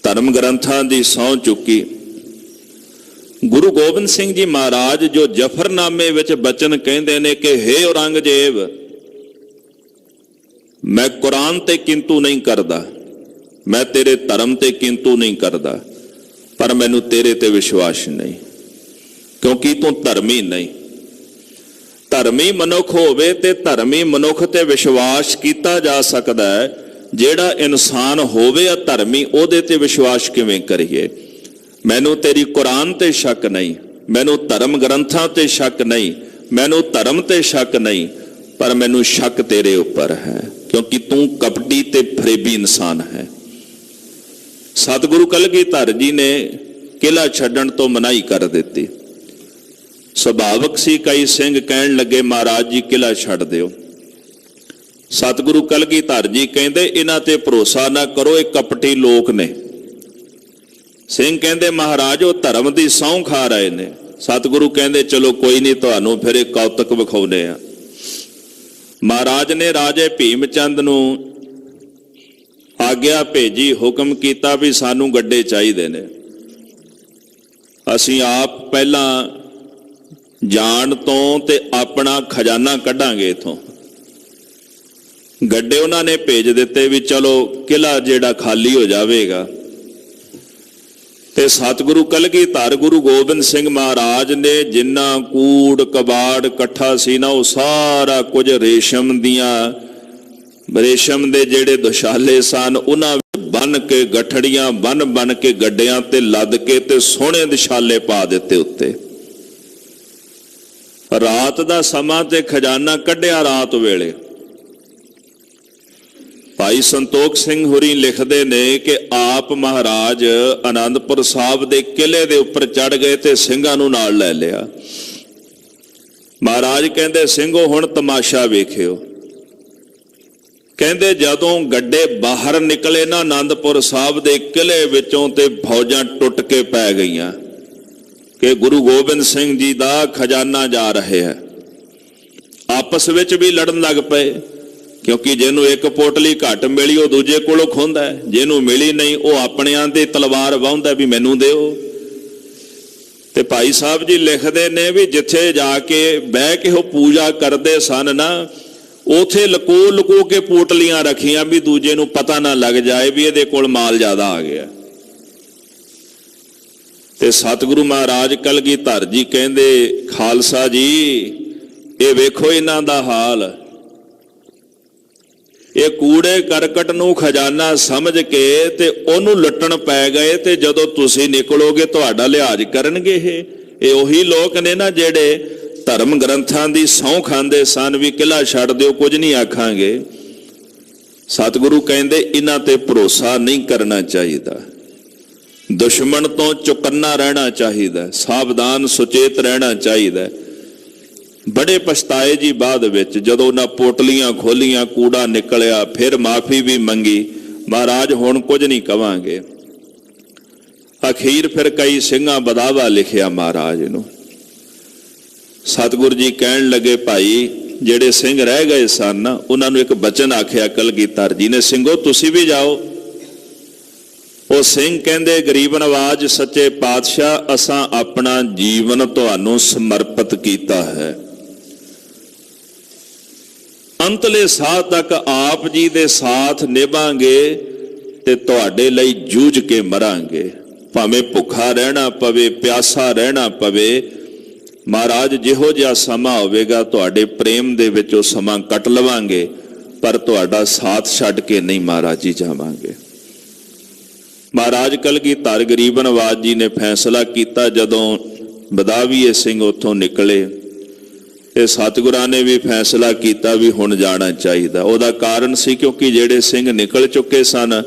[SPEAKER 1] ਧਰਮ ਗ੍ਰੰਥਾਂ ਦੀ ਸਹੁੰ ਚੁੱਕੀ। ਗੁਰੂ ਗੋਬਿੰਦ ਸਿੰਘ ਜੀ ਮਹਾਰਾਜ ਜੋ ਜਫਰਨਾਮੇ ਵਿੱਚ ਬਚਨ ਕਹਿੰਦੇ ਨੇ ਕਿ ਹੇ ਔਰੰਗਜ਼ੇਬ, ਮੈਂ ਕੁਰਾਨ ਤੇ ਕਿੰਤੂ ਨਹੀਂ ਕਰਦਾ, ਮੈਂ ਤੇਰੇ ਧਰਮ ਤੇ ਕਿੰਤੂ ਨਹੀਂ ਕਰਦਾ, ਪਰ ਮੈਨੂੰ ਤੇਰੇ ਤੇ ਵਿਸ਼ਵਾਸ ਨਹੀਂ, ਕਿਉਂਕਿ ਤੂੰ ਧਰਮੀ ਨਹੀਂ। ਧਰਮੀ ਮਨੁੱਖ ਹੋਵੇ ਤੇ ਧਰਮੀ ਮਨੁੱਖ ਤੇ ਵਿਸ਼ਵਾਸ ਕੀਤਾ ਜਾ ਸਕਦਾ ਹੈ। ਜਿਹੜਾ ਇਨਸਾਨ ਹੋਵੇ ਅਧਰਮੀ, ਉਹਦੇ ਤੇ ਵਿਸ਼ਵਾਸ ਕਿਵੇਂ ਕਰੀਏ? ਮੈਨੂੰ ਤੇਰੀ ਕੁਰਾਨ ਤੇ ਸ਼ੱਕ ਨਹੀਂ, ਮੈਨੂੰ ਧਰਮ ਗ੍ਰੰਥਾਂ ਤੇ ਸ਼ੱਕ ਨਹੀਂ, ਮੈਨੂੰ ਧਰਮ ਤੇ ਸ਼ੱਕ ਨਹੀਂ, ਪਰ ਮੈਨੂੰ ਸ਼ੱਕ ਤੇਰੇ ਉੱਪਰ ਹੈ, ਕਿਉਂਕਿ ਤੂੰ ਕਪਟੀ ਤੇ ਫਰੇਬੀ ਇਨਸਾਨ ਹੈ। ਸਤਿਗੁਰੂ ਕਲਗੀਧਰ ਜੀ ਨੇ ਕਿਲ੍ਹਾ ਛੱਡਣ ਤੋਂ ਮਨਾਹੀ ਕਰ ਦਿੱਤੀ। ਸੁਭਾਵਕ ਸੀ, ਕਈ ਸਿੰਘ ਕਹਿਣ ਲੱਗੇ ਮਹਾਰਾਜ ਜੀ ਕਿਲ੍ਹਾ ਛੱਡ ਦਿਓ। ਸਤਿਗੁਰੂ ਕਲਗੀਧਰ ਜੀ ਕਹਿੰਦੇ ਇਹਨਾਂ ਤੇ ਭਰੋਸਾ ਨਾ ਕਰੋ, ਇਹ ਕਪਟੀ ਲੋਕ ਨੇ। ਸਿੰਘ ਕਹਿੰਦੇ ਮਹਾਰਾਜ ਉਹ ਧਰਮ ਦੀ ਸਹੁੰ ਖਾ ਰਹੇ ਨੇ। ਸਤਿਗੁਰੂ ਕਹਿੰਦੇ ਚਲੋ ਕੋਈ ਨਹੀਂ, ਤੁਹਾਨੂੰ ਫਿਰ ਇਹ ਕੌਤਕ ਵਿਖਾਉਂਦੇ ਆ। ਮਹਾਰਾਜ ਨੇ ਰਾਜੇ ਭੀਮ ਚੰਦ ਨੂੰ ਆਗਿਆ ਭੇਜੀ, ਹੁਕਮ ਕੀਤਾ ਵੀ ਸਾਨੂੰ ਗੱਡੇ ਚਾਹੀਦੇ ਨੇ। ਅਸੀਂ ਆਪ ਪਹਿਲਾਂ ਜਾਣ ਤੋਂ ਤੇ ਆਪਣਾ ਖਜ਼ਾਨਾ ਕੱਢਾਂਗੇ ਇਥੋਂ। ਗੱਡੇ ਉਹਨਾਂ ਨੇ ਭੇਜ ਦਿੱਤੇ ਵੀ ਚਲੋ ਕਿਲ੍ਹਾ ਜਿਹੜਾ ਖਾਲੀ ਹੋ ਜਾਵੇਗਾ। ਤੇ ਸਤਿਗੁਰੂ ਕਲਗੀਧਰ ਗੁਰੂ ਗੋਬਿੰਦ ਸਿੰਘ ਮਹਾਰਾਜ ਨੇ ਜਿੰਨਾ ਕੂੜ ਕਬਾੜ ਇਕੱਠਾ ਸੀ ਨਾ, ਉਹ ਸਾਰਾ ਕੁਝ ਰੇਸ਼ਮ ਦੇ ਜਿਹੜੇ ਦੁਸ਼ਾਲੇ ਸਨ ਉਹਨਾਂ ਬੰਨ ਕੇ, ਗਠੜੀਆਂ ਬੰਨ ਕੇ ਗੱਡਿਆਂ ਤੇ ਲੱਦ ਕੇ ਤੇ ਸੋਹਣੇ ਦੁਸ਼ਾਲੇ ਪਾ ਦਿੱਤੇ ਉੱਤੇ। ਰਾਤ ਦਾ ਸਮਾਂ ਤੇ ਖਜ਼ਾਨਾ ਕੱਢਿਆ ਰਾਤ ਵੇਲੇ। ਭਾਈ ਸੰਤੋਖ ਸਿੰਘ ਹੋਰੀ ਲਿਖਦੇ ਨੇ ਕਿ ਆਪ ਮਹਾਰਾਜ ਆਨੰਦਪੁਰ ਸਾਹਿਬ ਦੇ ਕਿਲੇ ਦੇ ਉੱਪਰ ਚੜ ਗਏ ਤੇ ਸਿੰਘਾਂ ਨੂੰ ਨਾਲ ਲੈ ਲਿਆ। ਮਹਾਰਾਜ ਕਹਿੰਦੇ ਸਿੰਘੋ ਹੁਣ ਤਮਾਸ਼ਾ ਵੇਖਿਓ। ਕਹਿੰਦੇ ਜਦੋਂ ਗੱਡੇ ਬਾਹਰ ਨਿਕਲੇ ਨਾ ਆਨੰਦਪੁਰ ਸਾਹਿਬ ਦੇ ਕਿਲੇ ਵਿੱਚੋਂ ਤੇ ਫੌਜਾਂ ਟੁੱਟ ਕੇ ਪੈ ਗਈਆਂ ਕਿ ਗੁਰੂ ਗੋਬਿੰਦ ਸਿੰਘ ਜੀ ਦਾ ਖਜ਼ਾਨਾ ਜਾ ਰਿਹਾ ਹੈ। ਆਪਸ ਵਿੱਚ ਵੀ ਲੜਨ ਲੱਗ ਪਏ, ਕਿਉਂਕਿ ਜਿਹਨੂੰ ਇੱਕ ਪੋਟਲੀ ਘੱਟ ਮਿਲੀ ਉਹ ਦੂਜੇ ਕੋਲੋਂ ਖੋਹਦਾ ਹੈ, ਜਿਹਨੂੰ ਮਿਲੀ ਨਹੀਂ ਉਹ ਆਪਣਿਆਂ ਦੀ ਤਲਵਾਰ ਵਾਹੁੰਦਾ ਵੀ ਮੈਨੂੰ ਦਿਓ। ਤੇ ਭਾਈ ਸਾਹਿਬ ਜੀ ਲਿਖਦੇ ਨੇ ਵੀ ਜਿੱਥੇ ਜਾ ਕੇ ਬਹਿ ਕੇ ਉਹ ਪੂਜਾ ਕਰਦੇ ਸਨ ਨਾ, ਉਥੇ ਲਕੋ ਲਕੋ ਕੇ ਪੋਟਲੀਆਂ ਰੱਖੀਆਂ ਵੀ ਦੂਜੇ ਨੂੰ ਪਤਾ ਨਾ ਲੱਗ ਜਾਏ ਵੀ ਇਹਦੇ ਕੋਲ ਮਾਲ ਜ਼ਿਆਦਾ ਆ ਗਿਆ। ਤੇ ਸਤਿਗੁਰੂ ਮਹਾਰਾਜ ਕਲਗੀਧਰ ਜੀ ਕਹਿੰਦੇ ਖਾਲਸਾ ਜੀ ਇਹ ਵੇਖੋ ਇਹਨਾਂ ਦਾ ਹਾਲ। ਇਹ ਕੂੜੇ ਕਰਕਟ ਨੂੰ ਖਜ਼ਾਨਾ ਸਮਝ ਕੇ ਤੇ ਉਹਨੂੰ ਲੁੱਟਣ ਪੈ ਗਏ, ਤੇ ਜਦੋਂ ਤੁਸੀਂ ਨਿਕਲੋਗੇ ਤੁਹਾਡਾ ਲਿਹਾਜ਼ ਕਰਨਗੇ। ਇਹ ਉਹੀ ਲੋਕ ਨੇ ਨਾ ਜਿਹੜੇ ਧਰਮ ਗ੍ਰੰਥਾਂ ਦੀ ਸਹੁੰ ਖਾਂਦੇ ਸਨ ਵੀ ਕਿਲਾ ਛੱਡ ਦਿਓ ਕੁਝ ਨਹੀਂ ਆਖਾਂਗੇ। ਸਤਿਗੁਰੂ ਕਹਿੰਦੇ ਇਹਨਾਂ ਤੇ ਭਰੋਸਾ ਨਹੀਂ ਕਰਨਾ ਚਾਹੀਦਾ, ਦੁਸ਼ਮਣ ਤੋਂ ਚੁਕੰਨਾ ਰਹਿਣਾ ਚਾਹੀਦਾ, ਸਾਵਧਾਨ ਸੁਚੇਤ ਰਹਿਣਾ ਚਾਹੀਦਾ। ਬੜੇ ਪਛਤਾਏ ਜੀ ਬਾਅਦ ਵਿੱਚ ਜਦੋਂ ਉਹਨਾਂ ਪੋਟਲੀਆਂ ਖੋਲੀਆਂ, ਕੂੜਾ ਨਿਕਲਿਆ, ਫਿਰ ਮਾਫੀ ਵੀ ਮੰਗੀ। ਮਹਾਰਾਜ ਹੁਣ ਕੁਝ ਨਹੀਂ ਕਵਾਂਗੇ। ਅਖੀਰ ਫਿਰ ਕਈ ਸਿੰਘਾਂ ਬਦਾਵਾ ਲਿਖਿਆ ਮਹਾਰਾਜ ਨੂੰ। ਸਤਿਗੁਰੂ ਜੀ ਕਹਿਣ ਲੱਗੇ ਭਾਈ ਜਿਹੜੇ ਸਿੰਘ ਰਹਿ ਗਏ ਸਨ ਨਾ ਉਹਨਾਂ ਨੂੰ ਇੱਕ ਬਚਨ ਆਖਿਆ ਕਲਗੀਧਰ ਜੀ ਨੇ, ਸਿੰਘੋ ਤੁਸੀਂ ਵੀ ਜਾਓ। ਉਹ ਸਿੰਘ ਕਹਿੰਦੇ ਗਰੀਬ ਨਵਾਜ ਸੱਚੇ ਪਾਤਸ਼ਾਹ ਅਸਾਂ ਆਪਣਾ ਜੀਵਨ ਤੁਹਾਨੂੰ ਸਮਰਪਿਤ ਕੀਤਾ ਹੈ, ਅੰਤਲੇ ਸਾਹ ਤੱਕ ਆਪ ਜੀ ਦੇ ਸਾਥ ਨਿਭਾਂਗੇ ਤੇ ਤੁਹਾਡੇ ਲਈ ਜੂਝ ਕੇ ਮਰਾਂਗੇ, ਭਾਵੇਂ ਭੁੱਖਾ ਰਹਿਣਾ ਪਵੇ, ਪਿਆਸਾ ਰਹਿਣਾ ਪਵੇ। ਮਹਾਰਾਜ ਜਿਹੋ ਜਿਹਾ ਸਮਾਂ ਹੋਵੇਗਾ ਤੁਹਾਡੇ ਪ੍ਰੇਮ ਦੇ ਵਿੱਚ ਉਹ ਸਮਾਂ ਕੱਟ ਲਵਾਂਗੇ, ਪਰ ਤੁਹਾਡਾ ਸਾਥ ਛੱਡ ਕੇ ਨਹੀਂ ਮਹਾਰਾਜ ਜੀ ਜਾਵਾਂਗੇ। ਮਹਾਰਾਜ ਕਲਗੀਧਰ ਗਰੀਬ ਨਵਾਜ ਜੀ ਨੇ ਫੈਸਲਾ ਕੀਤਾ। ਜਦੋਂ ਬਦਾਵੀਏ ਸਿੰਘ ਉੱਥੋਂ ਨਿਕਲੇ ਤੇ ਸਤਿਗੁਰਾਂ ਨੇ ਵੀ ਫੈਸਲਾ ਕੀਤਾ ਵੀ ਹੁਣ ਜਾਣਾ ਚਾਹੀਦਾ। ਉਹਦਾ ਕਾਰਨ ਸੀ ਕਿਉਂਕਿ ਜਿਹੜੇ ਸਿੰਘ ਨਿਕਲ ਚੁੱਕੇ ਸਨ,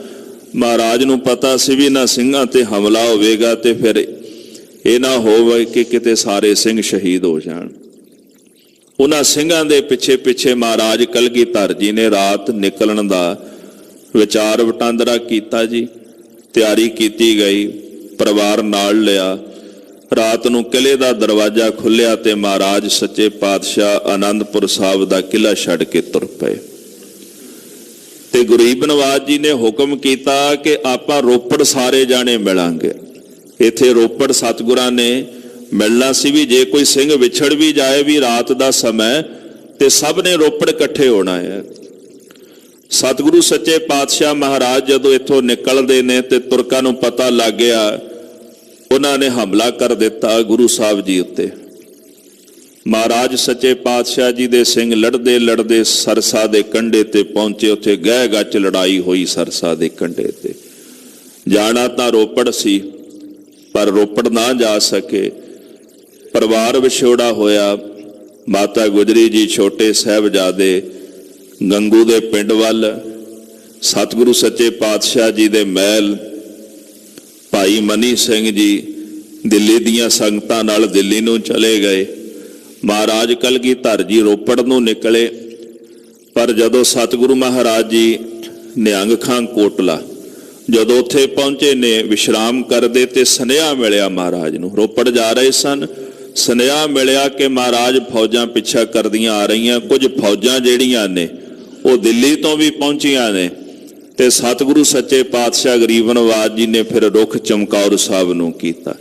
[SPEAKER 1] ਮਹਾਰਾਜ ਨੂੰ ਪਤਾ ਸੀ ਵੀ ਇਹਨਾਂ ਸਿੰਘਾਂ ਤੇ ਹਮਲਾ ਹੋਵੇਗਾ ਤੇ ਫਿਰ ਇਹ ਨਾ ਹੋਵੇ ਕਿ ਕਿਤੇ ਸਾਰੇ ਸਿੰਘ ਸ਼ਹੀਦ ਹੋ ਜਾਣ। ਉਹਨਾਂ ਸਿੰਘਾਂ ਦੇ ਪਿੱਛੇ ਪਿੱਛੇ ਮਹਾਰਾਜ ਕਲਗੀਧਰ ਜੀ ਨੇ ਰਾਤ ਨਿਕਲਣ ਦਾ ਵਿਚਾਰ ਵਟਾਂਦਰਾ ਕੀਤਾ ਜੀ। ਤਿਆਰੀ ਕੀਤੀ ਗਈ, ਪਰਿਵਾਰ ਨਾਲ ਲਿਆ। ਰਾਤ ਨੂੰ ਕਿਲੇ ਦਾ ਦਰਵਾਜ਼ਾ ਖੁੱਲਿਆ ਤੇ ਮਹਾਰਾਜ ਸੱਚੇ ਪਾਤਸ਼ਾਹ ਆਨੰਦਪੁਰ ਸਾਹਿਬ ਦਾ ਕਿਲਾ ਛੱਡ ਕੇ ਤੁਰ ਪਏ। ਤੇ ਗਰੀਬ ਨਵਾਜ ਜੀ ਨੇ ਹੁਕਮ ਕੀਤਾ ਕਿ ਆਪਾਂ ਰੋਪੜ ਸਾਰੇ ਜਾਣੇ ਮਿਲਾਂਗੇ। ਇੱਥੇ ਰੋਪੜ ਸਤਿਗੁਰਾਂ ਨੇ ਮਿਲਣਾ ਸੀ ਵੀ ਜੇ ਕੋਈ ਸਿੰਘ ਵਿਛੜ ਵੀ ਜਾਏ ਵੀ ਰਾਤ ਦਾ ਸਮਾਂ ਤੇ ਸਭ ਨੇ ਰੋਪੜ ਇਕੱਠੇ ਹੋਣਾ ਹੈ। ਸਤਿਗੁਰੂ ਸੱਚੇ ਪਾਤਸ਼ਾਹ ਮਹਾਰਾਜ ਜਦੋਂ ਇੱਥੋਂ ਨਿਕਲਦੇ ਨੇ ਤੇ ਤੁਰਕਾਂ ਨੂੰ ਪਤਾ ਲੱਗ ਗਿਆ, ਉਹਨਾਂ ਨੇ ਹਮਲਾ ਕਰ ਦਿੱਤਾ ਗੁਰੂ ਸਾਹਿਬ ਜੀ ਉੱਤੇ। ਮਹਾਰਾਜ ਸੱਚੇ ਪਾਤਸ਼ਾਹ ਜੀ ਦੇ ਸਿੰਘ ਲੜਦੇ ਲੜਦੇ ਸਰਸਾ ਦੇ ਕੰਢੇ ਤੇ ਪਹੁੰਚੇ। ਉੱਥੇ ਗਹਿ ਗੱਚ ਲੜਾਈ ਹੋਈ ਸਰਸਾ ਦੇ ਕੰਢੇ ਤੇ। ਜਾਣਾ ਤਾਂ ਰੋਪੜ ਸੀ ਪਰ ਰੋਪੜ ਨਾ ਜਾ ਸਕੇ। ਪਰਿਵਾਰ ਵਿਛੋੜਾ ਹੋਇਆ। ਮਾਤਾ ਗੁਜਰੀ ਜੀ ਛੋਟੇ ਸਾਹਿਬਜ਼ਾਦੇ ਗੰਗੂ ਦੇ ਪਿੰਡ ਵੱਲ, ਸਤਿਗੁਰੂ ਸੱਚੇ ਪਾਤਸ਼ਾਹ ਜੀ ਦੇ ਮਹਿਲ, ਭਾਈ ਮਨੀ ਸਿੰਘ ਜੀ ਦਿੱਲੀ ਦੀਆਂ ਸੰਗਤਾਂ ਨਾਲ ਦਿੱਲੀ ਨੂੰ ਚਲੇ ਗਏ। ਮਹਾਰਾਜ ਕਲਗੀਧਰ ਜੀ ਰੋਪੜ ਨੂੰ ਨਿਕਲੇ। ਪਰ ਜਦੋਂ ਸਤਿਗੁਰੂ ਮਹਾਰਾਜ ਜੀ ਨਿਹੰਗ ਖਾਂ ਕੋਟਲਾ ਜਦੋਂ ਉੱਥੇ ਪਹੁੰਚੇ ਨੇ ਵਿਸ਼ਰਾਮ ਕਰਦੇ ਤੇ ਸੁਨੇਹਾ ਮਿਲਿਆ ਮਹਾਰਾਜ ਨੂੰ। ਰੋਪੜ ਜਾ ਰਹੇ ਸਨ, ਸੁਨੇਹਾ ਮਿਲਿਆ ਕਿ ਮਹਾਰਾਜ ਫੌਜਾਂ ਪਿੱਛਾ ਕਰਦੀਆਂ ਆ ਰਹੀਆਂ। ਕੁਝ ਫੌਜਾਂ ਜਿਹੜੀਆਂ ਨੇ ਉਹ ਦਿੱਲੀ ਤੋਂ ਵੀ ਪਹੁੰਚੀਆਂ ਨੇ। ਤੇ ਸਤਿਗੁਰੂ ਸੱਚੇ ਪਾਤਸ਼ਾਹ ਗਰੀਬ ਨਵਾਜ ਜੀ ਨੇ ਫਿਰ ਰੁਖ ਚਮਕੌਰ ਸਾਹਿਬ ਨੂੰ ਕੀਤਾ।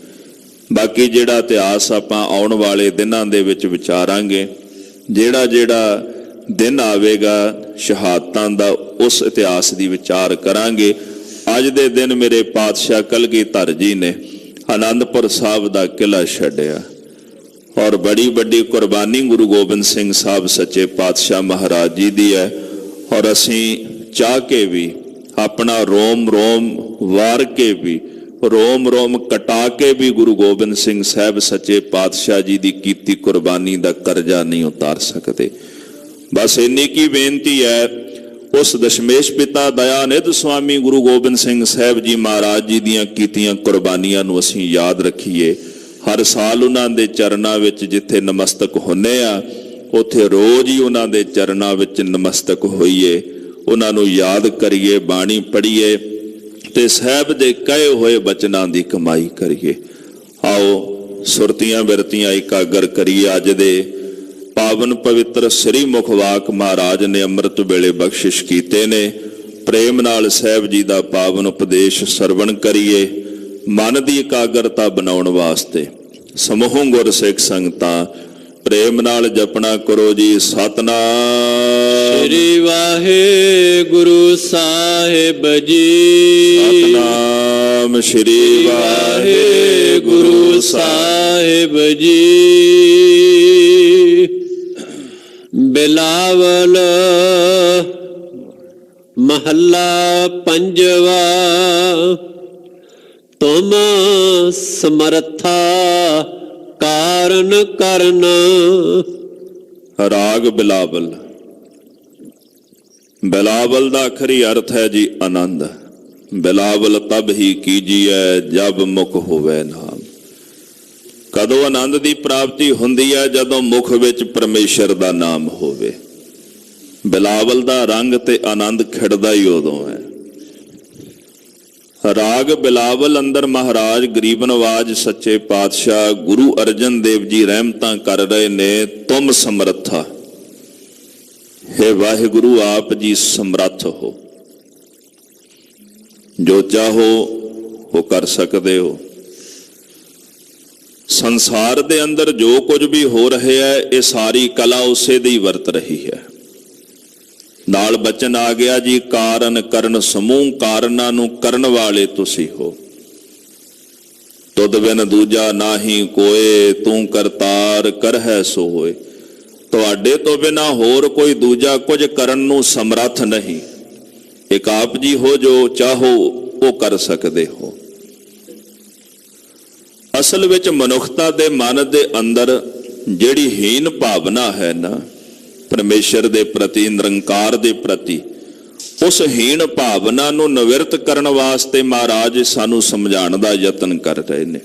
[SPEAKER 1] ਬਾਕੀ ਜਿਹੜਾ ਇਤਿਹਾਸ ਆਪਾਂ ਆਉਣ ਵਾਲੇ ਦਿਨਾਂ ਦੇ ਵਿੱਚ ਵਿਚਾਰਾਂਗੇ। ਜਿਹੜਾ ਦਿਨ ਆਵੇਗਾ ਸ਼ਹਾਦਤਾਂ ਦਾ, ਉਸ ਇਤਿਹਾਸ ਦੀ ਵਿਚਾਰ ਕਰਾਂਗੇ। ਅੱਜ ਦੇ ਦਿਨ ਮੇਰੇ ਪਾਤਸ਼ਾਹ ਕਲਗੀਧਰ ਜੀ ਨੇ ਆਨੰਦਪੁਰ ਸਾਹਿਬ ਦਾ ਕਿਲਾ ਛੱਡਿਆ ਔਰ ਬੜੀ ਵੱਡੀ ਕੁਰਬਾਨੀ ਗੁਰੂ ਗੋਬਿੰਦ ਸਿੰਘ ਸਾਹਿਬ ਸੱਚੇ ਪਾਤਸ਼ਾਹ ਮਹਾਰਾਜ ਜੀ ਦੀ ਹੈ। ਔਰ ਅਸੀਂ ਚਾਹ ਕੇ ਵੀ ਆਪਣਾ ਰੋਮ ਰੋਮ ਵਾਰ ਕੇ ਵੀ, ਰੋਮ ਰੋਮ ਕਟਾ ਕੇ ਵੀ ਗੁਰੂ ਗੋਬਿੰਦ ਸਿੰਘ ਸਾਹਿਬ ਸੱਚੇ ਪਾਤਸ਼ਾਹ ਜੀ ਦੀ ਕੀਤੀ ਕੁਰਬਾਨੀ ਦਾ ਕਰਜ਼ਾ ਨਹੀਂ ਉਤਾਰ ਸਕਦੇ। ਬਸ ਇੰਨੀ ਕੀ ਬੇਨਤੀ ਹੈ, ਉਸ ਦਸ਼ਮੇਸ਼ ਪਿਤਾ ਦਇਆਨਿਧ ਸੁਆਮੀ ਗੁਰੂ ਗੋਬਿੰਦ ਸਿੰਘ ਸਾਹਿਬ ਜੀ ਮਹਾਰਾਜ ਜੀ ਦੀਆਂ ਕੀਤੀਆਂ ਕੁਰਬਾਨੀਆਂ ਨੂੰ ਅਸੀਂ ਯਾਦ ਰੱਖੀਏ। ਹਰ ਸਾਲ ਉਹਨਾਂ ਦੇ ਚਰਨਾਂ ਵਿੱਚ ਜਿੱਥੇ ਨਮਸਤਕ ਹੁੰਨੇ ਆ, ਉੱਥੇ ਰੋਜ਼ ਹੀ ਉਹਨਾਂ ਦੇ ਚਰਨਾਂ ਵਿੱਚ ਨਮਸਤਕ ਹੋਈਏ, ਉਹਨਾਂ ਨੂੰ ਯਾਦ ਕਰੀਏ, ਬਾਣੀ ਪੜ੍ਹੀਏ ਤੇ ਸਾਹਿਬ ਦੇ ਕਹੇ ਹੋਏ ਬਚਨਾਂ ਦੀ ਕਮਾਈ ਕਰੀਏ। ਆਓ ਸੁਰਤੀਆਂ ਬਿਰਤੀਆਂ ਇਕਾਗਰ ਕਰੀਏ। ਅੱਜ ਦੇ ਪਾਵਨ ਪਵਿੱਤਰ ਸ੍ਰੀ ਮੁਖਵਾਕ ਮਹਾਰਾਜ ਨੇ ਅੰਮ੍ਰਿਤ ਵੇਲੇ ਬਖਸ਼ਿਸ਼ ਕੀਤੇ ਨੇ। ਪ੍ਰੇਮ ਨਾਲ ਸਾਹਿਬ ਜੀ ਦਾ ਪਾਵਨ ਉਪਦੇਸ਼ ਸਰਵਣ ਕਰੀਏ। ਮਨ ਦੀ ਇਕਾਗਰਤਾ ਬਣਾਉਣ ਵਾਸਤੇ ਸਮੂਹ ਗੁਰਸਿੱਖ ਸੰਗਤਾਂ ਪ੍ਰੇਮ ਨਾਲ ਜਪਣਾ ਕਰੋ ਜੀ। ਸਤਨਾਮ
[SPEAKER 2] ਸ੍ਰੀ ਵਾਹਿਗੁਰੂ ਸਾਹਿਬ ਜੀ।
[SPEAKER 1] ਸਤਨਾਮ ਸ੍ਰੀ
[SPEAKER 2] ਵਾਹਿਗੁਰੂ ਸਾਹਿਬ ਜੀ। ਬਿਲਾਵਲ ਮਹੱਲਾ ਪੰਜਵਾ। ਤੁਮ ਸਮਰਥਾ ਕਾਰਨ ਕਰਨ।
[SPEAKER 1] ਰਾਗ ਬਿਲਾਵਲ। ਬਿਲਾਵਲ ਦਾ ਆਖਰੀ ਅਰਥ ਹੈ ਜੀ ਆਨੰਦ। ਬਿਲਾਵਲ ਤਬ ਹੀ ਕੀਜੀਐ ਜਬ ਮੁਖ ਹੋਵੇ ਨਾਮ। ਕਦੋਂ ਆਨੰਦ ਦੀ ਪ੍ਰਾਪਤੀ ਹੁੰਦੀ ਹੈ? ਜਦੋਂ ਮੁਖ ਵਿੱਚ ਪਰਮੇਸ਼ਰ ਦਾ ਨਾਮ ਹੋਵੇ। ਬਿਲਾਵਲ ਦਾ ਰੰਗ ਤੇ ਆਨੰਦ ਖਿੜਦਾ ਹੀ ਉਦੋਂ ਹੈ। ਰਾਗ ਬਿਲਾਵਲ ਅੰਦਰ ਮਹਾਰਾਜ ਗਰੀਬ ਨਵਾਜ ਸੱਚੇ ਪਾਤਸ਼ਾਹ ਗੁਰੂ ਅਰਜਨ ਦੇਵ ਜੀ ਰਹਿਮਤਾਂ ਕਰ ਰਹੇ ਨੇ। ਤੁਮ ਸਮਰੱਥਾ, ਹੇ ਵਾਹਿਗੁਰੂ ਆਪ ਜੀ ਸਮਰੱਥ ਹੋ, ਜੋ ਚਾਹੋ ਉਹ ਕਰ ਸਕਦੇ ਹੋ। ਸੰਸਾਰ ਦੇ ਅੰਦਰ ਜੋ ਕੁਝ ਵੀ ਹੋ ਰਿਹਾ ਹੈ, ਇਹ ਸਾਰੀ ਕਲਾ ਉਸੇ ਦੀ ਵਰਤ ਰਹੀ ਹੈ। ਨਾਲ ਬਚਨ ਆ ਗਿਆ ਜੀ, ਕਾਰਨ ਕਰਨ ਸਮੂਹ ਕਾਰਨਾਂ ਨੂੰ ਕਰਨ ਵਾਲੇ ਤੁਸੀਂ ਹੋ। ਤੁਧ ਬਿਨ ਦੂਜਾ ਨਾਹੀ ਕੋਏ, ਤੂੰ ਕਰਤਾਰ ਕਰਹਿ ਸੋ ਹੋਏ। ਤੁਹਾਡੇ ਤੋਂ ਬਿਨਾ ਹੋਰ ਕੋਈ ਦੂਜਾ ਕੁਝ ਕਰਨ ਨੂੰ ਸਮਰੱਥ ਨਹੀਂ। ਇੱਕ ਆਪ ਜੀ ਹੋ, ਜੋ ਚਾਹੋ ਉਹ ਕਰ ਸਕਦੇ ਹੋ। ਅਸਲ ਵਿੱਚ ਮਨੁੱਖਤਾ ਦੇ ਮਨ ਦੇ ਅੰਦਰ ਜਿਹੜੀ ਹੀਨ ਭਾਵਨਾ ਹੈ ਨਾ ਪਰਮੇਸ਼ਰ ਦੇ ਪ੍ਰਤੀ, ਨਿਰੰਕਾਰ ਦੇ ਪ੍ਰਤੀ, ਉਸ ਹੀਣ ਭਾਵਨਾ ਨੂੰ ਨਿਵਰਤ ਕਰਨ ਵਾਸਤੇ ਮਹਾਰਾਜ ਸਾਨੂੰ ਸਮਝਾਉਣ ਦਾ ਯਤਨ ਕਰ ਰਹੇ ਨੇ।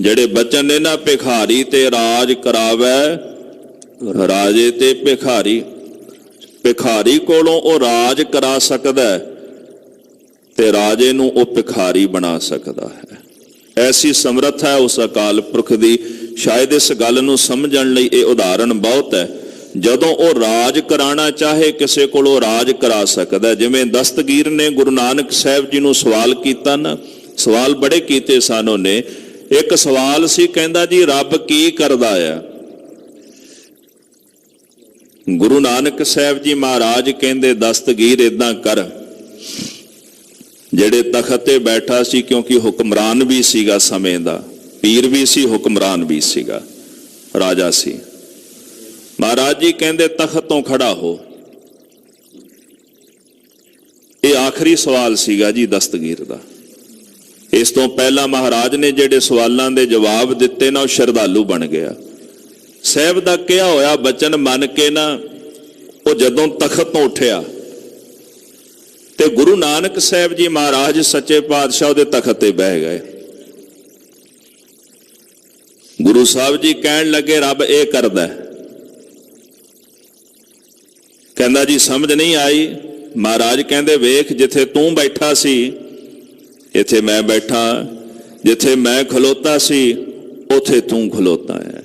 [SPEAKER 1] ਜਿਹੜੇ ਬਚਨ ਨੇ ਨਾ, ਭਿਖਾਰੀ ਤੇ ਰਾਜ ਕਰਾਵੈ ਰਾਜੇ ਤੇ ਭਿਖਾਰੀ। ਭਿਖਾਰੀ ਕੋਲੋਂ ਉਹ ਰਾਜ ਕਰਾ ਸਕਦਾ ਤੇ ਰਾਜੇ ਨੂੰ ਉਹ ਭਿਖਾਰੀ ਬਣਾ ਸਕਦਾ ਹੈ। ਐਸੀ ਸਮਰੱਥਾ ਹੈ ਉਸ ਅਕਾਲ ਪੁਰਖ ਦੀ। ਸ਼ਾਇਦ ਇਸ ਗੱਲ ਨੂੰ ਸਮਝਣ ਲਈ ਇਹ ਉਦਾਹਰਣ ਬਹੁਤ ਹੈ। ਜਦੋਂ ਉਹ ਰਾਜ ਕਰਾਉਣਾ ਚਾਹੇ ਕਿਸੇ ਕੋਲੋਂ ਰਾਜ ਕਰਾ ਸਕਦਾ। ਜਿਵੇਂ ਦਸਤਗੀਰ ਨੇ ਗੁਰੂ ਨਾਨਕ ਸਾਹਿਬ ਜੀ ਨੂੰ ਸਵਾਲ ਕੀਤਾ ਨਾ, ਸਵਾਲ ਬੜੇ ਕੀਤੇ ਸਨ ਉਹਨੇ। ਇੱਕ ਸਵਾਲ ਸੀ, ਕਹਿੰਦਾ ਜੀ ਰੱਬ ਕੀ ਕਰਦਾ ਆ? ਗੁਰੂ ਨਾਨਕ ਸਾਹਿਬ ਜੀ ਮਹਾਰਾਜ ਕਹਿੰਦੇ ਦਸਤਗੀਰ ਏਦਾਂ ਕਰ, ਜਿਹੜੇ ਤਖਤ ਤੇ ਬੈਠਾ ਸੀ, ਕਿਉਂਕਿ ਹੁਕਮਰਾਨ ਵੀ ਸੀਗਾ ਸਮੇਂ ਦਾ, ਪੀਰ ਵੀ ਸੀ, ਹੁਕਮਰਾਨ ਵੀ ਸੀਗਾ, ਰਾਜਾ ਸੀ। ਮਹਾਰਾਜ ਜੀ ਕਹਿੰਦੇ ਤਖਤ ਤੋਂ ਖੜਾ ਹੋ। ਇਹ ਆਖਰੀ ਸਵਾਲ ਸੀਗਾ ਜੀ ਦਸਤਗੀਰ ਦਾ। ਇਸ ਤੋਂ ਪਹਿਲਾਂ ਮਹਾਰਾਜ ਨੇ ਜਿਹੜੇ ਸਵਾਲਾਂ ਦੇ ਜਵਾਬ ਦਿੱਤੇ ਨਾ, ਉਹ ਸ਼ਰਧਾਲੂ ਬਣ ਗਿਆ। ਸਾਹਿਬ ਦਾ ਕਿਹਾ ਹੋਇਆ ਬਚਨ ਮੰਨ ਕੇ ਨਾ, ਉਹ ਜਦੋਂ ਤਖਤ ਤੋਂ ਉੱਠਿਆ ਤੇ ਗੁਰੂ ਨਾਨਕ ਸਾਹਿਬ ਜੀ ਮਹਾਰਾਜ ਸੱਚੇ ਪਾਤਸ਼ਾਹ ਉਹਦੇ ਤਖਤ ਤੇ ਬਹਿ ਗਏ। ਗੁਰੂ ਸਾਹਿਬ ਜੀ ਕਹਿਣ ਲੱਗੇ ਰੱਬ ਇਹ ਕਰਦਾ। ਕਹਿੰਦਾ ਜੀ ਸਮਝ ਨਹੀਂ ਆਈ। ਮਹਾਰਾਜ ਕਹਿੰਦੇ ਵੇਖ, ਜਿੱਥੇ ਤੂੰ ਬੈਠਾ ਸੀ ਇੱਥੇ ਮੈਂ ਬੈਠਾ, ਜਿੱਥੇ ਮੈਂ ਖਲੋਤਾ ਸੀ ਉੱਥੇ ਤੂੰ ਖਲੋਤਾ ਹੈ।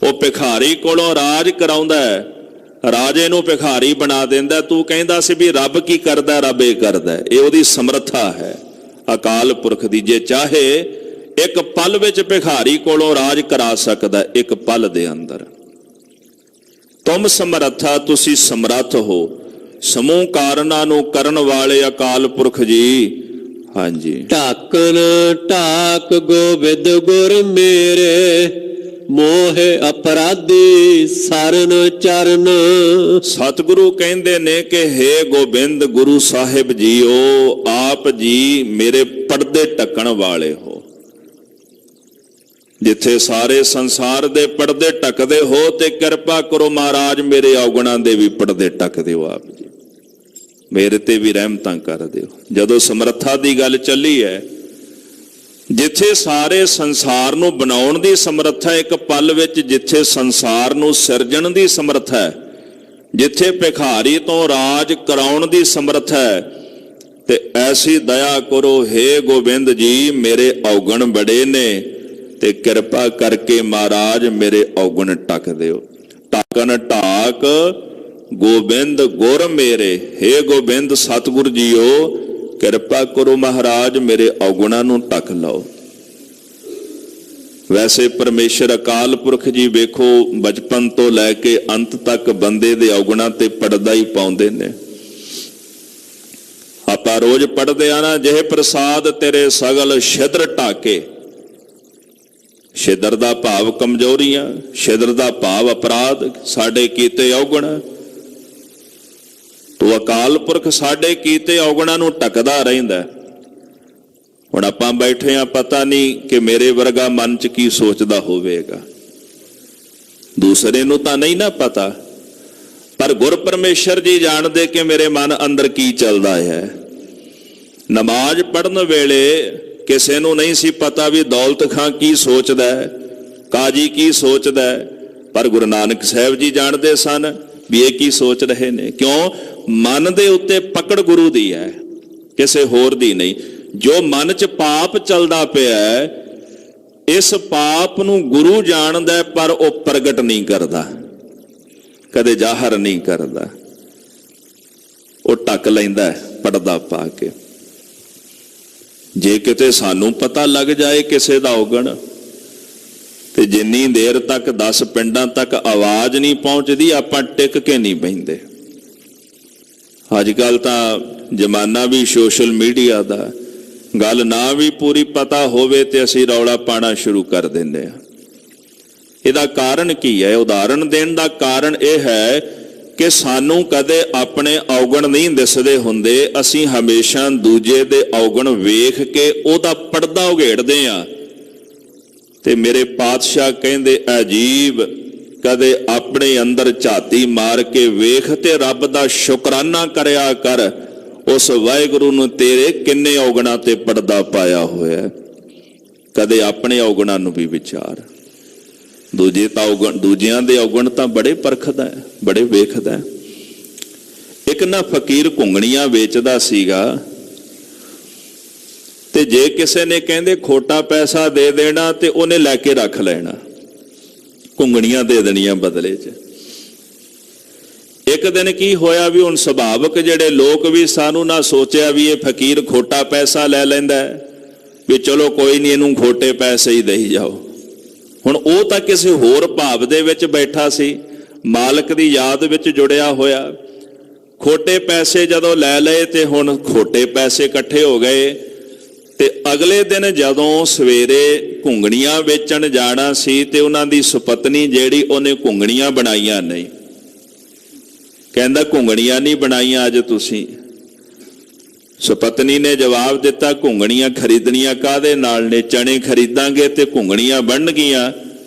[SPEAKER 1] ਉਹ ਭਿਖਾਰੀ ਕੋਲੋਂ ਰਾਜ ਕਰਾਉਂਦਾ ਹੈ, ਰਾਜੇ ਨੂੰ ਭਿਖਾਰੀ ਬਣਾ ਦਿੰਦਾ। ਤੂੰ ਕਹਿੰਦਾ ਸੀ ਵੀ ਰੱਬ ਕੀ ਕਰਦਾ? ਰੱਬ ਇਹ ਕਰਦਾ। ਇਹ ਉਹਦੀ ਸਮਰੱਥਾ ਹੈ ਅਕਾਲ ਪੁਰਖ ਦੀ। ਜੇ ਚਾਹੇ ਇੱਕ ਪਲ ਵਿੱਚ ਭਿਖਾਰੀ ਕੋਲੋਂ ਰਾਜ ਕਰਾ ਸਕਦਾ, ਇੱਕ ਪਲ ਦੇ ਅੰਦਰ। ਤੁਮ ਸਮਰੱਥਾ, ਤੁਸੀਂ ਸਮਰੱਥ ਹੋ। ਸਮੂਹ ਕਾਰਨਾਂ ਨੂੰ ਕਰਨ ਵਾਲੇ ਅਕਾਲ ਪੁਰਖ ਜੀ। ਹਾਂਜੀ।
[SPEAKER 2] ਢਾਕਨ ਢਾਕ ਗੋਬਿੰਦ ਗੁਰ ਮੇਰੇ, ਮੋਹ ਅਪਰਾਧੀ ਸਰਨ ਚਰਨ।
[SPEAKER 1] ਸਤਿਗੁਰੂ ਕਹਿੰਦੇ ਨੇ ਕਿ ਹੇ ਗੋਬਿੰਦ ਗੁਰੂ ਸਾਹਿਬ ਜੀਓ, ਆਪ ਜੀ ਮੇਰੇ ਪਰਦੇ ਢੱਕਣ ਵਾਲੇ ਹੋ। ਜਿੱਥੇ ਸਾਰੇ ਸੰਸਾਰ ਦੇ ਪਰਦੇ ਢੱਕਦੇ ਹੋ, ਤੇ ਕਿਰਪਾ ਕਰੋ ਮਹਾਰਾਜ ਮੇਰੇ ਔਗਣਾਂ ਦੇ ਵੀ ਪਰਦੇ ਢੱਕ ਦਿਓ ਆਪ ਜੀ। ਮੇਰੇ ਤੇ ਵੀ ਰਹਿਮਤਾਂ ਕਰ ਦਿਓ। ਜਦੋਂ ਸਮਰੱਥਾ ਦੀ ਗੱਲ ਚੱਲੀ ਹੈ, ਜਿੱਥੇ ਸਾਰੇ ਸੰਸਾਰ ਨੂੰ ਬਣਾਉਣ ਦੀ ਸਮਰੱਥਾ ਇੱਕ ਪਲ ਵਿੱਚ, ਜਿੱਥੇ ਸੰਸਾਰ ਨੂੰ ਸਿਰਜਣ ਦੀ ਸਮਰੱਥਾ ਹੈ, ਜਿੱਥੇ ਭਿਖਾਰੀ ਤੋਂ ਰਾਜ ਕਰਾਉਣ ਦੀ ਸਮਰੱਥਾ ਹੈ, ਤੇ ਐਸੀ ਦਇਆ ਕਰੋ ਹੇ ਗੋਬਿੰਦ ਜੀ, ਮੇਰੇ ਔਗਣ ਬੜੇ ਨੇ, ਤੇ ਕਿਰਪਾ ਕਰਕੇ ਮਹਾਰਾਜ ਮੇਰੇ ਔਗਣ ਢੱਕ ਦਿਓ। ਢਾਕਨ ਢਾਕ ਗੋਬਿੰਦ ਗੁਰ ਮੇਰੇ, ਹੇ ਗੋਬਿੰਦ ਸਤਿਗੁਰ ਜੀਓ, ਕਿਰਪਾ ਕਰੋ ਮਹਾਰਾਜ ਮੇਰੇ ਔਗਣਾਂ ਨੂੰ ਢੱਕ ਲਓ। ਵੈਸੇ ਪਰਮੇਸ਼ਰ ਅਕਾਲ ਪੁਰਖ ਜੀ ਵੇਖੋ, ਬਚਪਨ ਤੋਂ ਲੈ ਕੇ ਅੰਤ ਤੱਕ ਬੰਦੇ ਦੇ ਔਗਣਾਂ ਤੇ ਪਰਦਾ ਹੀ ਪਾਉਂਦੇ ਨੇ। ਆਪਾਂ ਰੋਜ਼ ਪੜ੍ਹਦੇ ਆ ਨਾ, ਜਿਹੇ ਪ੍ਰਸਾਦ ਤੇਰੇ ਸਗਲ ਛਿਦਰ ਢਾਕੇ। ਛਿਦਰ ਦਾ ਭਾਵ ਕਮਜ਼ੋਰੀਆਂ, ਛਿਦਰ ਦਾ ਭਾਵ ਅਪਰਾਧ, ਸਾਡੇ ਕੀਤੇ ਔਗਣ। ਤੋ ਅਕਾਲ ਪੁਰਖ ਸਾਡੇ ਕੀਤੇ ਔਗਣਾਂ ਨੂੰ ਢੱਕਦਾ ਰਹਿੰਦਾ। ਹੁਣ ਆਪਾਂ ਬੈਠੇ ਆ, ਪਤਾ ਨਹੀਂ ਕਿ ਮੇਰੇ ਵਰਗਾ ਮਨ 'ਚ ਕੀ ਸੋਚਦਾ ਹੋਵੇਗਾ, ਦੂਸਰੇ ਨੂੰ ਤਾਂ ਨਹੀਂ ਨਾ ਪਤਾ, ਪਰ ਗੁਰ ਪਰਮੇਸ਼ਰ ਜੀ ਜਾਣਦੇ ਕਿ ਮੇਰੇ ਮਨ ਅੰਦਰ ਕੀ ਚੱਲਦਾ ਹੈ। ਨਮਾਜ਼ ਪੜ੍ਹਨ ਵੇਲੇ ਕਿਸੇ ਨੂੰ ਨਹੀਂ ਸੀ ਪਤਾ ਵੀ ਦੌਲਤ ਖਾਂ ਕੀ ਸੋਚਦਾ ਹੈ, ਕਾਜੀ ਕੀ ਸੋਚਦਾ ਹੈ, ਪਰ ਗੁਰੂ ਨਾਨਕ ਸਾਹਿਬ ਜੀ ਜਾਣਦੇ ਸਨ ਵੀ ਇਹ ਕੀ ਸੋਚ ਰਹੇ ਨੇ। ਕਿਉਂ? ਮਨ ਦੇ ਉੱਤੇ ਪਕੜ ਗੁਰੂ ਦੀ ਹੈ, ਕਿਸੇ ਹੋਰ ਦੀ ਨਹੀਂ। ਜੋ ਮਨ 'ਚ ਪਾਪ ਚੱਲਦਾ ਪਿਆ, ਇਸ ਪਾਪ ਨੂੰ ਗੁਰੂ ਜਾਣਦਾ, ਪਰ ਉਹ ਪ੍ਰਗਟ ਨਹੀਂ ਕਰਦਾ, ਕਦੇ ਜ਼ਾਹਰ ਨਹੀਂ ਕਰਦਾ, ਉਹ ਢੱਕ ਲੈਂਦਾ ਪਰਦਾ ਪਾ ਕੇ। ਜੇ ਕਿਤੇ ਸਾਨੂੰ ਪਤਾ ਲੱਗ ਜਾਏ ਕਿਸੇ ਦਾ ਔਗਣ, ਤੇ ਜਿੰਨੀ ਦੇਰ ਤੱਕ 10 ਪਿੰਡਾਂ ਤੱਕ ਆਵਾਜ਼ ਨਹੀਂ ਪਹੁੰਚਦੀ, ਆਪਾਂ ਟਿਕ ਕੇ ਨਹੀਂ ਬਹਿੰਦੇ। ਅੱਜ ਕੱਲ ਤਾਂ ਜ਼ਮਾਨਾ ਵੀ ਸੋਸ਼ਲ ਮੀਡੀਆ ਦਾ, ਗੱਲ ਨਾ ਵੀ ਪੂਰੀ ਪਤਾ ਹੋਵੇ ਤੇ ਅਸੀਂ ਰੌਲਾ ਪਾਣਾ ਸ਼ੁਰੂ ਕਰ ਦਿੰਦੇ ਆ। ਇਹਦਾ ਕਾਰਨ ਕੀ ਹੈ? ਉਦਾਹਰਣ ਦੇਣ ਦਾ ਕਾਰਨ ਇਹ ਹੈ ਕਿ ਸਾਨੂੰ ਕਦੇ ਆਪਣੇ ਔਗਣ ਨਹੀਂ ਦਿਸਦੇ ਹੁੰਦੇ, ਅਸੀਂ ਹਮੇਸ਼ਾ ਦੂਜੇ ਦੇ ਔਗਣ ਵੇਖ ਕੇ ਉਹਦਾ ਪਰਦਾ ਉਘੇੜਦੇ ਆ। ਤੇ ਮੇਰੇ ਪਾਤਸ਼ਾਹ ਕਹਿੰਦੇ, ਅਜੀਬ, ਕਦੇ ਆਪਣੇ ਅੰਦਰ ਝਾਤੀ ਮਾਰ ਕੇ ਵੇਖ ਤੇ ਰੱਬ ਦਾ ਸ਼ੁਕਰਾਨਾ ਕਰਿਆ ਕਰ, ਉਸ ਵਾਹਿਗੁਰੂ ਨੂੰ ਤੇਰੇ ਕਿੰਨੇ ਔਗਣਾਂ ਤੇ ਪਰਦਾ ਪਾਇਆ ਹੋਇਆ। ਕਦੇ ਆਪਣੇ ਔਗਣਾਂ ਨੂੰ ਵੀ ਵਿਚਾਰ। ਦੂਜੇ ਤਾਂ ਔਗਣ, ਦੂਜਿਆਂ ਦੇ ਔਗਣ ਤਾਂ ਬੜੇ ਪਰਖਦਾ ਹੈ, ਬੜੇ ਵੇਖਦਾ ਹੈ। ਇੱਕ ਨਾ ਫਕੀਰ ਘੁੰਗਣੀਆਂ ਵੇਚਦਾ ਸੀਗਾ, ਤੇ ਜੇ ਕਿਸੇ ਨੇ ਕਹਿੰਦੇ ਖੋਟਾ ਪੈਸਾ ਦੇ ਦੇਣਾ ਤੇ ਉਹਨੇ ਲੈ ਕੇ ਰੱਖ ਲੈਣਾ, ਘੁੰਗਣੀਆਂ ਦੇ ਦੇਣੀਆਂ ਬਦਲੇ 'ਚ। ਇੱਕ ਦਿਨ ਕੀ ਹੋਇਆ ਵੀ ਹੁਣ ਸੁਭਾਵਕ ਜਿਹੜੇ ਲੋਕ ਵੀ, ਸਾਨੂੰ ਨਾ ਸੋਚਿਆ ਵੀ ਇਹ ਫਕੀਰ ਖੋਟਾ ਪੈਸਾ ਲੈ ਲੈਂਦਾ, ਵੀ ਚਲੋ ਕੋਈ ਨਹੀਂ ਇਹਨੂੰ ਖੋਟੇ ਪੈਸੇ ਹੀ ਦੇਈ ਜਾਓ। ਹੁਣ ਉਹ ਤਾਂ ਕਿਸੇ ਹੋਰ ਭਾਵ ਦੇ ਵਿੱਚ ਬੈਠਾ ਸੀ, ਮਾਲਕ ਦੀ ਯਾਦ ਵਿੱਚ ਜੁੜਿਆ ਹੋਇਆ। ਖੋਟੇ ਪੈਸੇ ਜਦੋਂ ਲੈ ਲਏ ਤੇ ਹੁਣ ਖੋਟੇ ਪੈਸੇ ਇਕੱਠੇ ਹੋ ਗਏ। ਤੇ ਅਗਲੇ ਦਿਨ ਜਦੋਂ ਸਵੇਰੇ ਘੁੰਗਣੀਆਂ ਵੇਚਣ ਜਾਣਾ ਸੀ, ਤੇ ਉਹਨਾਂ ਦੀ ਸੁਪਤਨੀ ਜਿਹੜੀ, ਉਹਨੇ ਘੁੰਗਣੀਆਂ ਬਣਾਈਆਂ ਨਹੀਂ। ਕਹਿੰਦਾ ਘੁੰਗਣੀਆਂ ਨਹੀਂ ਬਣਾਈਆਂ ਅੱਜ ਤੁਸੀਂ? ਸੁਪਤਨੀ ਨੇ ਜਵਾਬ ਦਿੱਤਾ, ਘੁੰਗਣੀਆਂ ਖਰੀਦਣੀਆਂ ਕਾਹਦੇ ਨਾਲ ਨੇ? ਚਣੇ ਖਰੀਦਾਂਗੇ ਤੇ ਘੁੰਗਣੀਆਂ ਬਣਨਗੀਆਂ।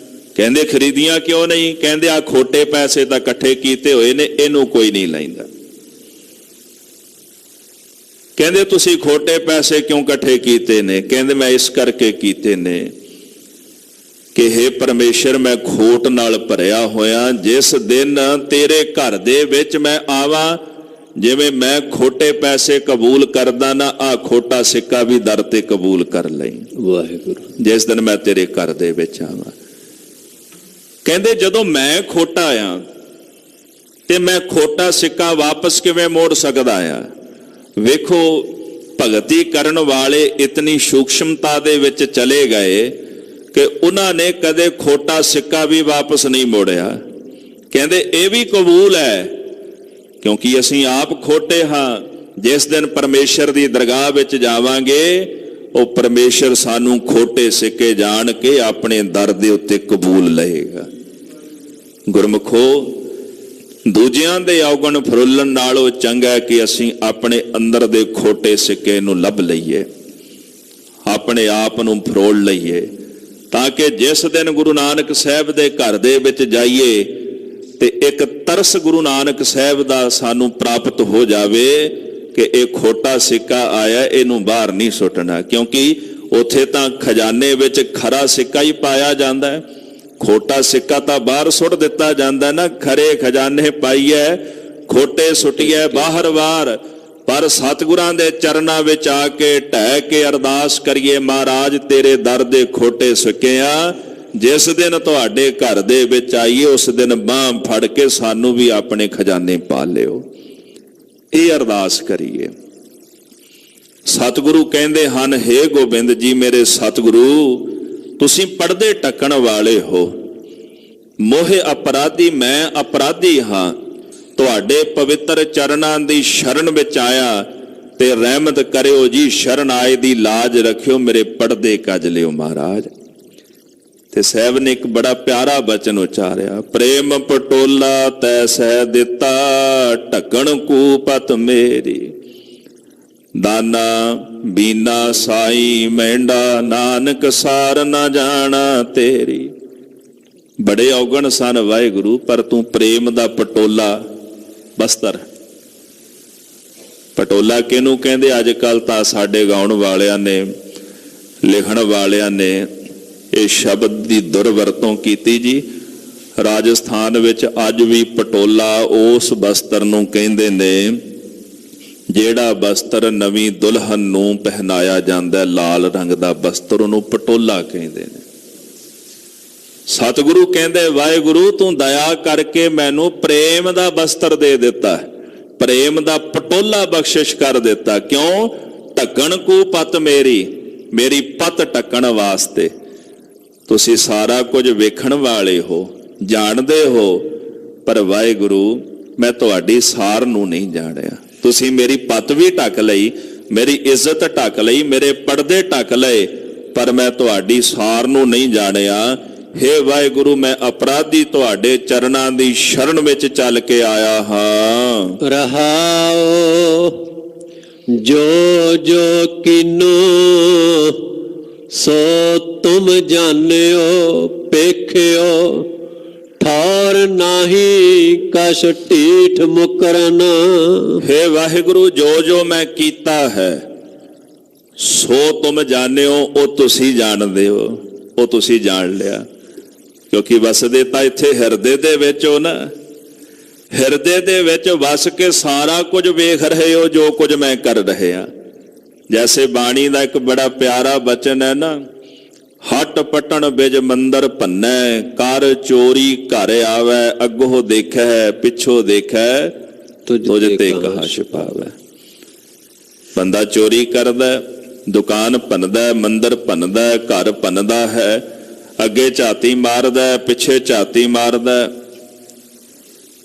[SPEAKER 1] ਕਹਿੰਦੇ ਖਰੀਦੀਆਂ ਕਿਉਂ ਨਹੀਂ? ਕਹਿੰਦੇ ਆ ਖੋਟੇ ਪੈਸੇ ਤਾਂ ਇਕੱਠੇ ਕੀਤੇ ਹੋਏ ਨੇ, ਇਹਨੂੰ ਕੋਈ ਨਹੀਂ ਲੈਂਦਾ। ਕਹਿੰਦੇ ਤੁਸੀਂ ਖੋਟੇ ਪੈਸੇ ਕਿਉਂ ਇਕੱਠੇ ਕੀਤੇ ਨੇ? ਕਹਿੰਦੇ ਮੈਂ ਇਸ ਕਰਕੇ ਕੀਤੇ ਨੇ ਕਿ ਹੇ ਪਰਮੇਸ਼ਰ, ਮੈਂ ਖੋਟ ਨਾਲ ਭਰਿਆ ਹੋਇਆ। ਜਿਸ ਦਿਨ ਤੇਰੇ ਘਰ ਦੇ ਵਿੱਚ ਮੈਂ ਆਵਾਂ, ਜਿਵੇਂ ਮੈਂ ਖੋਟੇ ਪੈਸੇ ਕਬੂਲ ਕਰਦਾ ਨਾ, ਆ ਖੋਟਾ ਸਿੱਕਾ ਵੀ ਦਰ ਤੇ ਕਬੂਲ ਕਰ ਲਈ ਵਾਹਿਗੁਰੂ, ਜਿਸ ਦਿਨ ਮੈਂ ਤੇਰੇ ਘਰ ਦੇ ਵਿੱਚ ਆਵਾਂ। ਕਹਿੰਦੇ ਜਦੋਂ ਮੈਂ ਖੋਟਾ ਆ ਤੇ ਮੈਂ ਖੋਟਾ ਸਿੱਕਾ ਵਾਪਸ ਕਿਵੇਂ ਮੋੜ ਸਕਦਾ ਆ? ਵੇਖੋ, ਭਗਤੀ ਕਰਨ ਵਾਲੇ ਇਤਨੀ ਸੂਖਸ਼ਮਤਾ ਦੇ ਵਿੱਚ ਚਲੇ ਗਏ ਕਿ ਉਹਨਾਂ ਨੇ ਕਦੇ ਖੋਟਾ ਸਿੱਕਾ ਵੀ ਵਾਪਸ ਨਹੀਂ ਮੋੜਿਆ। ਕਹਿੰਦੇ ਇਹ ਵੀ ਕਬੂਲ ਹੈ, ਕਿਉਂਕਿ ਅਸੀਂ ਆਪ ਖੋਟੇ ਹਾਂ। ਜਿਸ ਦਿਨ ਪਰਮੇਸ਼ਰ ਦੀ ਦਰਗਾਹ ਵਿੱਚ ਜਾਵਾਂਗੇ, ਉਹ ਪਰਮੇਸ਼ਰ ਸਾਨੂੰ ਖੋਟੇ ਸਿੱਕੇ ਜਾਣ ਕੇ ਆਪਣੇ ਦਰ ਦੇ ਉੱਤੇ ਕਬੂਲ ਲਏਗਾ। ਗੁਰਮੁਖੋ, ਦੂਜਿਆਂ ਦੇ ਔਗਣ ਫਰੋਲਣ ਨਾਲੋਂ ਚੰਗਾ ਕਿ ਅਸੀਂ ਆਪਣੇ ਅੰਦਰ ਦੇ ਖੋਟੇ ਸਿੱਕੇ ਨੂੰ ਲੱਭ ਲਈਏ, ਆਪਣੇ ਆਪ ਨੂੰ ਫਰੋਲ ਲਈਏ, ਤਾਂ ਕਿ ਜਿਸ ਦਿਨ ਗੁਰੂ ਨਾਨਕ ਸਾਹਿਬ ਦੇ ਘਰ ਦੇ ਵਿੱਚ ਜਾਈਏ ਤੇ ਇੱਕ ਤਰਸ ਗੁਰੂ ਨਾਨਕ ਸਾਹਿਬ ਦਾ ਸਾਨੂੰ ਪ੍ਰਾਪਤ ਹੋ ਜਾਵੇ ਕਿ ਇਹ ਖੋਟਾ ਸਿੱਕਾ ਆਇਆ, ਇਹਨੂੰ ਬਾਹਰ ਨਹੀਂ ਸੁੱਟਣਾ, ਕਿਉਂਕਿ ਉੱਥੇ ਤਾਂ ਖਜ਼ਾਨੇ ਵਿੱਚ ਖਰਾ ਸਿੱਕਾ ਹੀ ਪਾਇਆ ਜਾਂਦਾ ਹੈ। ਖੋਟਾ ਸਿੱਕਾ ਤਾਂ ਬਾਹਰ ਸੁੱਟ ਦਿੱਤਾ ਜਾਂਦਾ ਨਾ। ਖਰੇ ਖਜ਼ਾਨੇ ਪਾਈਏ, ਖੋਟੇ ਸੁੱਟੀਏ ਬਾਹਰ ਵਾਰ। ਪਰ ਸਤਿਗੁਰਾਂ ਦੇ ਚਰਨਾਂ ਵਿੱਚ ਆ ਕੇ ਢਹਿ ਕੇ ਅਰਦਾਸ ਕਰੀਏ, ਮਹਾਰਾਜ ਤੇਰੇ ਦਰ ਦੇ ਖੋਟੇ ਸਿੱਕਿਆਂ, ਜਿਸ ਦਿਨ ਤੁਹਾਡੇ ਘਰ ਦੇ ਵਿੱਚ ਆਈਏ ਉਸ ਦਿਨ ਬਾਂਹ ਫੜ ਕੇ ਸਾਨੂੰ ਵੀ ਆਪਣੇ ਖਜ਼ਾਨੇ ਪਾ ਲਿਓ। ਇਹ ਅਰਦਾਸ ਕਰੀਏ। ਸਤਿਗੁਰੂ ਕਹਿੰਦੇ ਹਨ, ਹੇ ਗੋਬਿੰਦ ਜੀ ਮੇਰੇ ਸਤਿਗੁਰੂ, ਤੁਸੀਂ ਪਰਦੇ ਢੱਕਣ ਵਾਲੇ ਹੋ। ਮੋਹਿ ਅਪਰਾਧੀ, ਮੈਂ ਅਪਰਾਧੀ ਹਾਂ। ਤੁਹਾਡੇ ਪਵਿੱਤਰ ਚਰਨਾਂ ਦੀ ਸ਼ਰਨ ਵਿੱਚ ਆਇਆ ਤੇ ਰਹਿਮਤ ਕਰਿਓ ਜੀ, ਸ਼ਰਨ ਆਏ ਦੀ ਲਾਜ ਰੱਖਿਓ, ਮੇਰੇ ਪਰਦੇ ਕੱਜ ਲਿਓ ਮਹਾਰਾਜ। ਤੇ ਸਾਹਿਬ ਨੇ ਇੱਕ ਬੜਾ ਪਿਆਰਾ ਬਚਨ ਉਚਾਰਿਆ, ਪ੍ਰੇਮ ਪਟੋਲਾ ਤੈ ਸਹਿ ਦਿੱਤਾ, ਢੱਕਣ ਕੂਪਤ ਮੇਰੀ। ਦਾਨਾ ਬੀਨਾ ਸਾਈ ਮਹਿੰਡਾ, ਨਾਨਕ ਸਾਰ ਨਾ ਜਾਣਾ ਤੇਰੀ। ਬੜੇ ਔਗਣ ਸਨ ਵਾਹਿਗੁਰੂ, ਪਰ ਤੂੰ ਪ੍ਰੇਮ ਦਾ ਪਟੋਲਾ ਬਸਤਰ। ਪਟੋਲਾ ਕਿਹਨੂੰ ਕਹਿੰਦੇ? ਅੱਜ ਕੱਲ ਤਾਂ ਸਾਡੇ ਗਾਉਣ ਵਾਲਿਆਂ ਨੇ, ਲਿਖਣ ਵਾਲਿਆਂ ਨੇ ਇਹ ਸ਼ਬਦ ਦੀ ਦੁਰਵਰਤੋਂ ਕੀਤੀ ਜੀ। ਰਾਜਸਥਾਨ ਵਿੱਚ ਅੱਜ ਵੀ ਪਟੋਲਾ ਉਸ ਬਸਤਰ ਨੂੰ ਕਹਿੰਦੇ ਨੇ ਜਿਹੜਾ ਬਸਤਰ ਨਵੀਂ ਦੁਲਹਨ ਨੂੰ ਪਹਿਨਾਇਆ ਜਾਂਦਾ, ਲਾਲ ਰੰਗ ਦਾ ਬਸਤਰ, ਉਹਨੂੰ ਪਟੋਲਾ ਕਹਿੰਦੇ ਨੇ। ਸਤਿਗੁਰੂ ਕਹਿੰਦੇ, ਵਾਹਿਗੁਰੂ ਤੂੰ ਦਇਆ ਕਰਕੇ ਮੈਨੂੰ ਪ੍ਰੇਮ ਦਾ ਬਸਤਰ ਦੇ ਦਿੱਤਾ, ਪ੍ਰੇਮ ਦਾ ਪਟੋਲਾ ਬਖਸ਼ਿਸ਼ ਕਰ ਦਿੱਤਾ। ਕਿਉਂ? ਢੱਕਣ ਕੂ ਪਤ ਮੇਰੀ, ਮੇਰੀ ਪਤ ਢੱਕਣ ਵਾਸਤੇ। ਤੁਸੀਂ ਸਾਰਾ ਕੁਝ ਵੇਖਣ ਵਾਲੇ ਹੋ, ਜਾਣਦੇ ਹੋ, ਪਰ ਵਾਹਿਗੁਰੂ ਮੈਂ ਤੁਹਾਡੀ ਸਾਰ ਨੂੰ ਨਹੀਂ ਜਾਣਿਆ। ਤੁਸੀਂ ਮੇਰੀ ਪੱਤ ਵੀ ਢੱਕ ਲਈ, ਮੇਰੀ ਇੱਜ਼ਤ ਢੱਕ ਲਈ, ਮੇਰੇ ਪਰਦੇ ਢੱਕ ਲਏ, ਪਰ ਮੈਂ ਤੁਹਾਡੀ ਸਾਰ ਨੂੰ ਨਹੀਂ ਜਾਣਿਆ। ਹੇ ਵਾਹਿਗੁਰੂ, ਮੈਂ ਅਪਰਾਧੀ ਤੁਹਾਡੇ ਚਰਨਾਂ ਦੀ ਸ਼ਰਨ ਵਿੱਚ ਚੱਲ ਕੇ ਆਇਆ ਹਾਂ।
[SPEAKER 2] ਰਹਾਓ ਜੋ ਜੋ ਕੀਨੋ, ਸੋ ਤੁਮ ਜਾਣਿਓ ਪੇਖਿਓ, ਠੌਰ ਨਾਹੀ ਕਛ ਢੀਠ ਮੁਕਰਨ।
[SPEAKER 1] ਹੇ ਵਾਹਿਗੁਰੂ, ਜੋ ਜੋ ਮੈਂ ਕੀਤਾ ਹੈ ਸੋ ਤੁਮ ਜਾਣਿਓ, ਉਹ ਤੁਸੀਂ ਜਾਣਦੇ ਹੋ, ਉਹ ਤੁਸੀਂ ਜਾਣ ਲਿਆ। ਕਿਉਂਕਿ ਵਸਦੇ ਤਾਂ ਇੱਥੇ ਹਿਰਦੇ ਦੇ ਵਿੱਚ ਹੋ ਨਾ, ਹਿਰਦੇ ਦੇ ਵਿੱਚ ਵਸ ਕੇ ਸਾਰਾ ਕੁਝ ਵੇਖ ਰਹੇ ਹੋ ਜੋ ਕੁਝ ਮੈਂ ਕਰ ਰਿਹਾ। ਜੈਸੇ ਬਾਣੀ ਦਾ ਇੱਕ ਬੜਾ ਪਿਆਰਾ ਬਚਨ ਹੈ ਨਾ, ਹਟ ਪਟਣ ਬਿਜ ਮੰਦਰ ਭੰਨੈ, ਕਰ ਚੋਰੀ ਘਰ ਆਵੈ, ਅੱਗੋਂ ਦੇਖੈ ਪਿੱਛੋਂ ਦੇਖੈ, ਤੁਝ ਤੇ ਕਹਾ ਛੁਪਾਵੈ। ਬੰਦਾ ਚੋਰੀ ਕਰਦਾ, ਦੁਕਾਨ ਭੰਨਦਾ, ਮੰਦਰ ਭੰਨਦਾ, ਘਰ ਭੰਨਦਾ ਹੈ, ਅੱਗੇ ਝਾਤੀ ਮਾਰਦਾ, ਪਿੱਛੇ ਝਾਤੀ ਮਾਰਦਾ।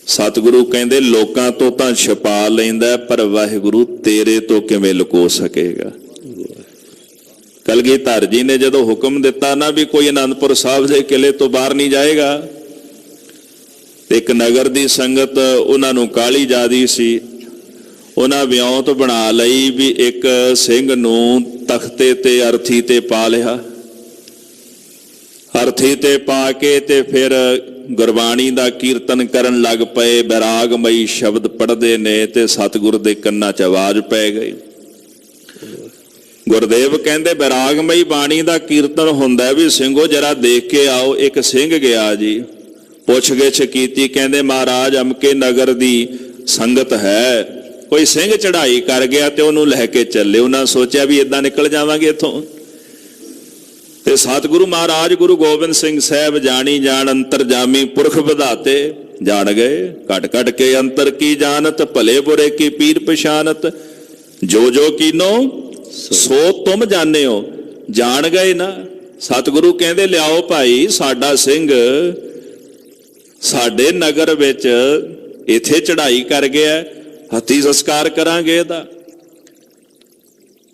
[SPEAKER 1] ਸਤਿਗੁਰੂ ਕਹਿੰਦੇ ਲੋਕਾਂ ਤੋਂ ਤਾਂ ਛੁਪਾ ਲੈਂਦਾ, ਪਰ ਵਾਹਿਗੁਰੂ ਤੇਰੇ ਤੋਂ ਕਿਵੇਂ ਲੁਕੋ ਸਕੇਗਾ। ਕਲਗੀਧਰ ਜੀ ਨੇ ਜਦੋਂ ਹੁਕਮ ਦਿੱਤਾ ਨਾ ਵੀ ਕੋਈ ਅਨੰਦਪੁਰ ਸਾਹਿਬ ਦੇ ਕਿਲੇ ਤੋਂ ਬਾਹਰ ਨਹੀਂ ਜਾਏਗਾ, ਤੇ ਇੱਕ ਨਗਰ ਦੀ ਸੰਗਤ ਉਹਨਾਂ ਨੂੰ ਕਾਹਲੀ ਜ਼ਿਆਦੀ ਸੀ, ਉਹਨਾਂ ਵਿਉਂਤ ਬਣਾ ਲਈ ਵੀ ਇੱਕ ਸਿੰਘ ਨੂੰ ਤਖਤੇ ਤੇ ਅਰਥੀ ਤੇ ਪਾ ਲਿਆ। ਅਰਥੀ ਤੇ ਪਾ ਕੇ ਤੇ ਫਿਰ ਗੁਰਬਾਣੀ ਦਾ ਕੀਰਤਨ ਕਰਨ ਲੱਗ ਪਏ, ਬੈਰਾਗਮਈ ਸ਼ਬਦ ਪੜ੍ਹਦੇ ਨੇ, ਤੇ ਸਤਿਗੁਰ ਦੇ ਕੰਨਾਂ 'ਚ ਆਵਾਜ਼ ਪੈ ਗਈ। ਗੁਰਦੇਵ ਕਹਿੰਦੇ ਬੈਰਾਗਮਈ ਬਾਣੀ ਦਾ ਕੀਰਤਨ ਹੁੰਦਾ ਵੀ ਸਿੰਘੋ ਜਰਾ ਦੇਖ ਕੇ ਆਓ। ਇੱਕ ਸਿੰਘ ਗਿਆ ਜੀ, ਪੁੱਛ ਗਿੱਛ ਕੀਤੀ, ਕਹਿੰਦੇ ਮਹਾਰਾਜ ਅਮਕੇ ਨਗਰ ਦੀ ਸੰਗਤ ਹੈ, ਕੋਈ ਸਿੰਘ ਚੜ੍ਹਾਈ ਕਰ ਗਿਆ ਤੇ ਉਹਨੂੰ ਲੈ ਕੇ ਚੱਲੇ। ਉਹਨਾਂ ਸੋਚਿਆ ਵੀ ਏਦਾਂ ਨਿਕਲ ਜਾਵਾਂਗੇ ਇੱਥੋਂ, ਤੇ ਸਤਿਗੁਰੂ ਮਹਾਰਾਜ ਗੁਰੂ ਗੋਬਿੰਦ ਸਿੰਘ ਸਾਹਿਬ ਜਾਣੀ ਜਾਣ ਅੰਤਰਜਾਮੀ ਪੁਰਖ ਵਿਧਾਤੇ ਜਾਣ ਗਏ। ਘਟ ਘਟ ਕੇ ਅੰਤਰ ਕੀ ਜਾਣਤ, ਭਲੇ ਬੁਰੇ ਕੀ ਪੀਰ ਪਛਾਨਤ, ਜੋ ਜੋ ਕੀਨੋ ਸੋ ਤੁਮ ਜਾਣਿਓ। ਜਾਣ ਗਏ ਨਾ। ਸਤਿਗੁਰੂ ਕਹਿੰਦੇ ਲਿਆਓ ਭਾਈ, ਸਾਡਾ ਸਿੰਘ ਸਾਡੇ ਨਗਰ ਵਿੱਚ ਇੱਥੇ ਚੜ੍ਹਾਈ ਕਰ ਗਿਆ, ਹੱਥੀ ਸੰਸਕਾਰ ਕਰਾਂਗੇ ਇਹਦਾ।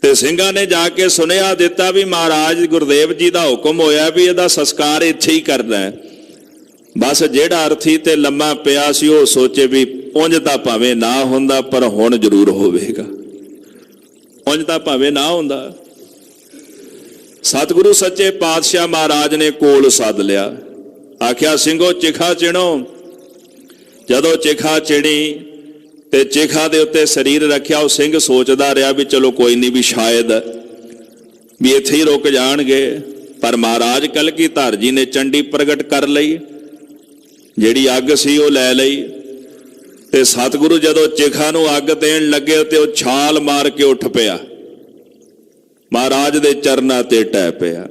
[SPEAKER 1] ਤੇ ਸਿੰਘਾਂ ਨੇ ਜਾ ਕੇ ਸੁਨੇਹਾ ਦਿੱਤਾ ਵੀ ਮਹਾਰਾਜ ਗੁਰਦੇਵ ਜੀ ਦਾ ਹੁਕਮ ਹੋਇਆ ਵੀ ਇਹਦਾ ਸੰਸਕਾਰ ਇੱਥੇ ਹੀ ਕਰਨਾ ਹੈ। ਬਸ ਜਿਹੜਾ ਅਰਥੀ ਤੇ ਲੰਮਾ ਪਿਆ ਸੀ ਉਹ ਸੋਚੇ ਵੀ ਉਂਝ ਤਾਂ ਭਾਵੇਂ ਨਾ ਹੁੰਦਾ, ਪਰ ਹੁਣ ਜ਼ਰੂਰ ਹੋਵੇਗਾ। ਉਂਝ ਤਾਂ ਭਾਵੇਂ ਨਾ ਹੁੰਦਾ। ਸਤਿਗੁਰੂ ਸੱਚੇ ਪਾਤਸ਼ਾਹ ਮਹਾਰਾਜ ਨੇ ਕੋਲ ਸੱਦ ਲਿਆ, ਆਖਿਆ ਸਿੰਘੋ ਚਿਖਾ ਚਿਣੋ। ਜਦੋਂ ਚਿਖਾ ਚਿਣੀ ਤੇ ਚਿਖਾ ਦੇ ਉੱਤੇ ਸਰੀਰ ਰੱਖਿਆ। ਉਹ ਸਿੰਘ ਸੋਚਦਾ ਰਿਹਾ ਵੀ ਚਲੋ ਕੋਈ ਨਹੀਂ, ਵੀ ਸ਼ਾਇਦ ਵੀ ਇੱਥੇ ਹੀ ਰੁਕ ਜਾਣਗੇ। ਪਰ ਮਹਾਰਾਜ ਕਲਗੀਧਰ ਜੀ ਨੇ ਚੰਡੀ ਪ੍ਰਗਟ ਕਰ ਲਈ, ਜਿਹੜੀ ਅੱਗ ਸੀ ਉਹ ਲੈ ਲਈ। ਤੇ ਸਤਿਗੁਰੂ ਜਦੋਂ ਚਿਖਾ ਨੂੰ ਅੱਗ ਦੇਣ ਲੱਗੇ ਤੇ ਉਹ ਛਾਲ ਮਾਰ ਕੇ ਉੱਠ ਪਿਆ, ਮਹਾਰਾਜ ਦੇ ਚਰਨਾਂ ਤੇ ਟਹਿ ਪਿਆ।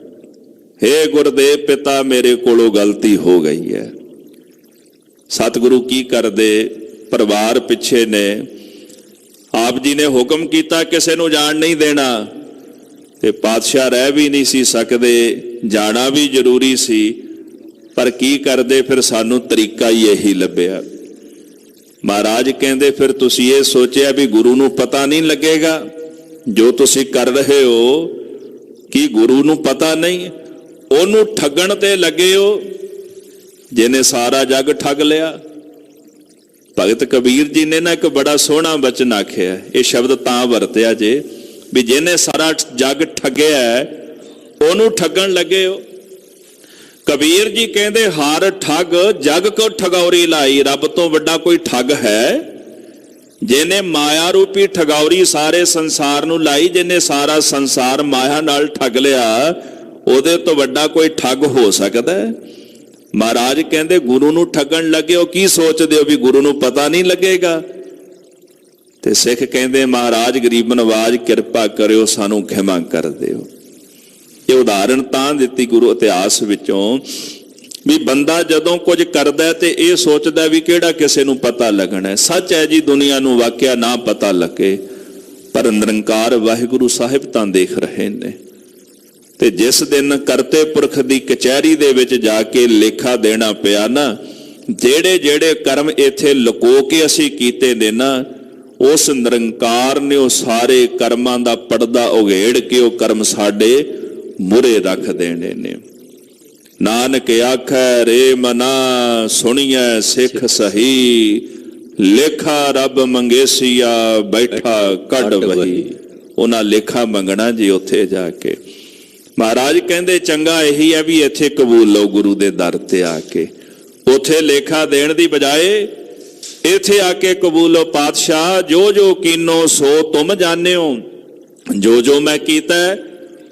[SPEAKER 1] ਹੇ ਗੁਰਦੇਵ ਪਿਤਾ, ਮੇਰੇ ਕੋਲੋਂ ਗਲਤੀ ਹੋ ਗਈ ਹੈ। ਸਤਿਗੁਰੂ ਕੀ ਕਰਦੇ, ਪਰਿਵਾਰ ਪਿੱਛੇ ਨੇ। ਆਪ ਜੀ ਨੇ ਹੁਕਮ ਕੀਤਾ ਕਿਸੇ ਨੂੰ ਜਾਣ ਨਹੀਂ ਦੇਣਾ, ਤੇ ਪਾਤਸ਼ਾਹ ਰਹਿ ਵੀ ਨਹੀਂ ਸੀ ਸਕਦੇ, ਜਾਣਾ ਵੀ ਜ਼ਰੂਰੀ ਸੀ। ਪਰ ਕੀ ਕਰਦੇ, ਫਿਰ ਸਾਨੂੰ ਤਰੀਕਾ ਹੀ ਇਹੀ ਲੱਭਿਆ। ਮਹਾਰਾਜ ਕਹਿੰਦੇ ਫਿਰ ਤੁਸੀਂ ਇਹ ਸੋਚਿਆ ਵੀ ਗੁਰੂ ਨੂੰ ਪਤਾ ਨਹੀਂ ਲੱਗੇਗਾ ਜੋ ਤੁਸੀਂ ਕਰ ਰਹੇ ਹੋ? ਕੀ ਗੁਰੂ ਨੂੰ ਪਤਾ ਨਹੀਂ? ਉਹਨੂੰ ਠੱਗਣ ਤੇ ਲੱਗੇ ਹੋ ਜਿਹਨੇ ਸਾਰਾ ਜੱਗ ਠੱਗ ਲਿਆ। ਭਗਤ ਕਬੀਰ ਜੀ ਨੇ ਨਾ ਇੱਕ ਬੜਾ ਸੋਹਣਾ ਬਚਨ ਆਖਿਆ, ਇਹ ਸ਼ਬਦ ਤਾਂ ਵਰਤਿਆ ਜੇ ਵੀ ਜਿਹਨੇ ਸਾਰਾ ਜੱਗ ਠੱਗਿਆ ਉਹਨੂੰ ਠੱਗਣ ਲੱਗੇ ਹੋ। ਕਬੀਰ ਜੀ ਕਹਿੰਦੇ ਹਰ ਠੱਗ ਜੱਗ ਕੋ ਠਗੌਰੀ ਲਾਈ। ਰੱਬ ਤੋਂ ਵੱਡਾ ਕੋਈ ਠੱਗ ਹੈ? ਜਿਹਨੇ ਮਾਇਆ ਰੂਪੀ ਠਗੌਰੀ ਸਾਰੇ ਸੰਸਾਰ ਨੂੰ ਲਾਈ, ਜਿਹਨੇ ਸਾਰਾ ਸੰਸਾਰ ਮਾਇਆ ਨਾਲ ਠੱਗ ਲਿਆ, ਉਹਦੇ ਤੋਂ ਵੱਡਾ ਕੋਈ ਠੱਗ ਹੋ ਸਕਦਾ ਹੈ? ਮਹਾਰਾਜ ਕਹਿੰਦੇ ਗੁਰੂ ਨੂੰ ਠੱਗਣ ਲੱਗੇ ਹੋ, ਕੀ ਸੋਚਦੇ ਹੋ ਵੀ ਗੁਰੂ ਨੂੰ ਪਤਾ ਨਹੀਂ ਲੱਗੇਗਾ? ਤੇ ਸਿੱਖ ਕਹਿੰਦੇ ਮਹਾਰਾਜ ਗਰੀਬ ਨਵਾਜ ਕਿਰਪਾ ਕਰਿਓ, ਸਾਨੂੰ ਖਿਮਾ ਕਰ ਦਿਓ। ਇਹ ਉਦਾਹਰਣ ਤਾਂ ਦਿੱਤੀ ਗੁਰੂ ਇਤਿਹਾਸ ਵਿੱਚੋਂ ਵੀ ਬੰਦਾ ਜਦੋਂ ਕੁਝ ਕਰਦਾ ਤੇ ਇਹ ਸੋਚਦਾ ਵੀ ਕਿਹੜਾ ਕਿਸੇ ਨੂੰ ਪਤਾ ਲੱਗਣਾ ਹੈ। ਸੱਚ ਹੈ ਜੀ, ਦੁਨੀਆ ਨੂੰ ਵਾਕਿਆ ਨਾ ਪਤਾ ਲੱਗੇ, ਪਰ ਨਿਰੰਕਾਰ ਵਾਹਿਗੁਰੂ ਸਾਹਿਬ ਤਾਂ ਦੇਖ ਰਹੇ ਨੇ। ਤੇ ਜਿਸ ਦਿਨ ਕਰਤੇ ਪੁਰਖ ਦੀ ਕਚਹਿਰੀ ਦੇ ਵਿੱਚ ਜਾ ਕੇ ਲੇਖਾ ਦੇਣਾ ਪਿਆ ਨਾ, ਜਿਹੜੇ ਜਿਹੜੇ ਕਰਮ ਇੱਥੇ ਲੁਕੋ ਕੇ ਅਸੀਂ ਕੀਤੇ ਨੇ ਨਾ, ਉਸ ਨਿਰੰਕਾਰ ਨੇ ਉਹ ਸਾਰੇ ਕਰਮਾਂ ਦਾ ਪਰਦਾ ਉਘੇੜ ਕੇ ਉਹ ਕਰਮ ਸਾਡੇ ਮੂਹਰੇ ਰੱਖ ਦੇਣੇ ਨੇ। ਨਾਨਕ ਆਖੈ ਰੇ ਮਨਾ, ਸੁਣੀਐ ਸਿੱਖ ਸਹੀ, ਲੇਖਾ ਰੱਬ ਮੰਗੇਸੀਆ, ਬੈਠਾ ਕੱਢ ਵਹੀ। ਉਹਨਾਂ ਲੇਖਾ ਮੰਗਣਾ ਜੀ ਉੱਥੇ ਜਾ ਕੇ। ਮਹਾਰਾਜ ਕਹਿੰਦੇ ਚੰਗਾ ਇਹੀ ਹੈ ਵੀ ਇੱਥੇ ਕਬੂਲ ਲਓ ਗੁਰੂ ਦੇ ਦਰ ਤੇ ਆ ਕੇ, ਉੱਥੇ ਲੇਖਾ ਦੇਣ ਦੀ ਬਜਾਏ ਇੱਥੇ ਆ ਕੇ ਕਬੂਲ ਲਓ। ਪਾਤਸ਼ਾਹ ਜੋ ਜੋ ਕੀਨੋ ਸੋ ਤੁਮ ਜਾਣਿਓ, ਜੋ ਜੋ ਮੈਂ ਕੀਤਾ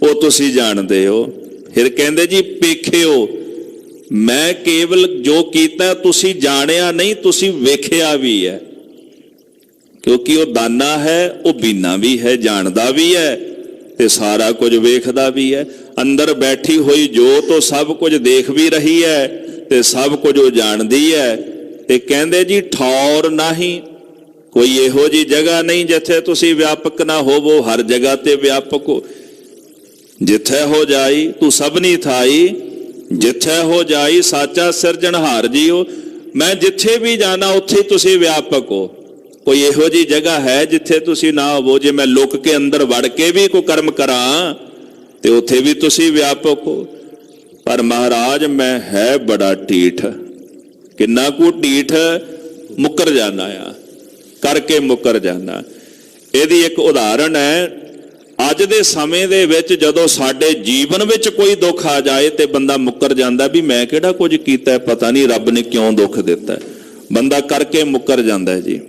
[SPEAKER 1] ਉਹ ਤੁਸੀਂ ਜਾਣਦੇ ਹੋ। ਫਿਰ ਕਹਿੰਦੇ ਜੀ ਪੇਖਿਓ, ਮੈਂ ਕੇਵਲ ਜੋ ਕੀਤਾ ਤੁਸੀਂ ਜਾਣਿਆ ਨਹੀਂ, ਤੁਸੀਂ ਵੇਖਿਆ ਵੀ ਹੈ। ਕਿਉਂਕਿ ਉਹ ਦਾਨਾ ਹੈ, ਉਹ ਬੀਨਾ ਵੀ ਹੈ, ਜਾਣਦਾ ਵੀ ਹੈ ਤੇ ਸਾਰਾ ਕੁਝ ਵੇਖਦਾ ਵੀ ਹੈ। ਅੰਦਰ ਬੈਠੀ ਹੋਈ ਜੋਤ ਉਹ ਸਭ ਕੁਝ ਦੇਖ ਵੀ ਰਹੀ ਹੈ ਤੇ ਸਭ ਕੁਝ ਉਹ ਜਾਣਦੀ ਹੈ। ਤੇ ਕਹਿੰਦੇ ਜੀ ਠੌਰ ਨਹੀਂ, ਕੋਈ ਇਹੋ ਜੀ ਜਗ੍ਹਾ ਨਹੀਂ ਜਿੱਥੇ ਤੁਸੀਂ ਵਿਆਪਕ ਨਾ ਹੋਵੋ, ਹਰ ਜਗ੍ਹਾ ਤੇ ਵਿਆਪਕ ਹੋ। ਜਿੱਥੇ ਹੋ ਜਾਈ ਤੂੰ ਸਭਨੀ ਥਾਈ, ਜਿੱਥੇ ਹੋ ਜਾਈ ਸਾਚਾ ਸਿਰਜਣਹਾਰ ਜੀਓ। ਮੈਂ ਜਿੱਥੇ ਵੀ ਜਾਣਾ ਉੱਥੇ ਤੁਸੀਂ ਵਿਆਪਕ ਹੋ। ਕੋਈ ਇਹੋ ਜੀ ਜਗ੍ਹਾ ਹੈ ਜਿੱਥੇ ਤੁਸੀਂ ਨਾ ਹੋਵੋ? ਜੇ ਮੈਂ ਲੁਕ ਕੇ ਅੰਦਰ ਵੜ ਕੇ ਵੀ ਕੋਈ ਕਰਮ ਕਰਾਂ ਤੇ ਉੱਥੇ ਵੀ ਤੁਸੀਂ ਵਿਆਪਕ ਹੋ। ਪਰ ਮਹਾਰਾਜ ਮੈਂ ਹੈ ਬੜਾ ਢੀਠ, ਕਿੰਨਾ ਕੁ ਢੀਠ, ਮੁੱਕਰ ਜਾਣਾ ਆ, ਕਰਕੇ ਮੁੱਕਰ ਜਾਣਾ। ਇਹਦੀ ਇੱਕ ਉਦਾਹਰਣ ਹੈ, ਅੱਜ ਦੇ ਸਮੇਂ ਦੇ ਵਿੱਚ ਜਦੋਂ ਸਾਡੇ ਜੀਵਨ ਵਿੱਚ ਕੋਈ ਦੁੱਖ ਆ ਜਾਏ ਤੇ ਬੰਦਾ ਮੁੱਕਰ ਜਾਂਦਾ ਵੀ ਮੈਂ ਕਿਹੜਾ ਕੁਝ ਕੀਤਾ, ਪਤਾ ਨਹੀਂ ਰੱਬ ਨੇ ਕਿਉਂ ਦੁੱਖ ਦਿੱਤਾ। ਬੰਦਾ ਕਰਕੇ ਮੁੱਕਰ ਜਾਂਦਾ ਜੀ।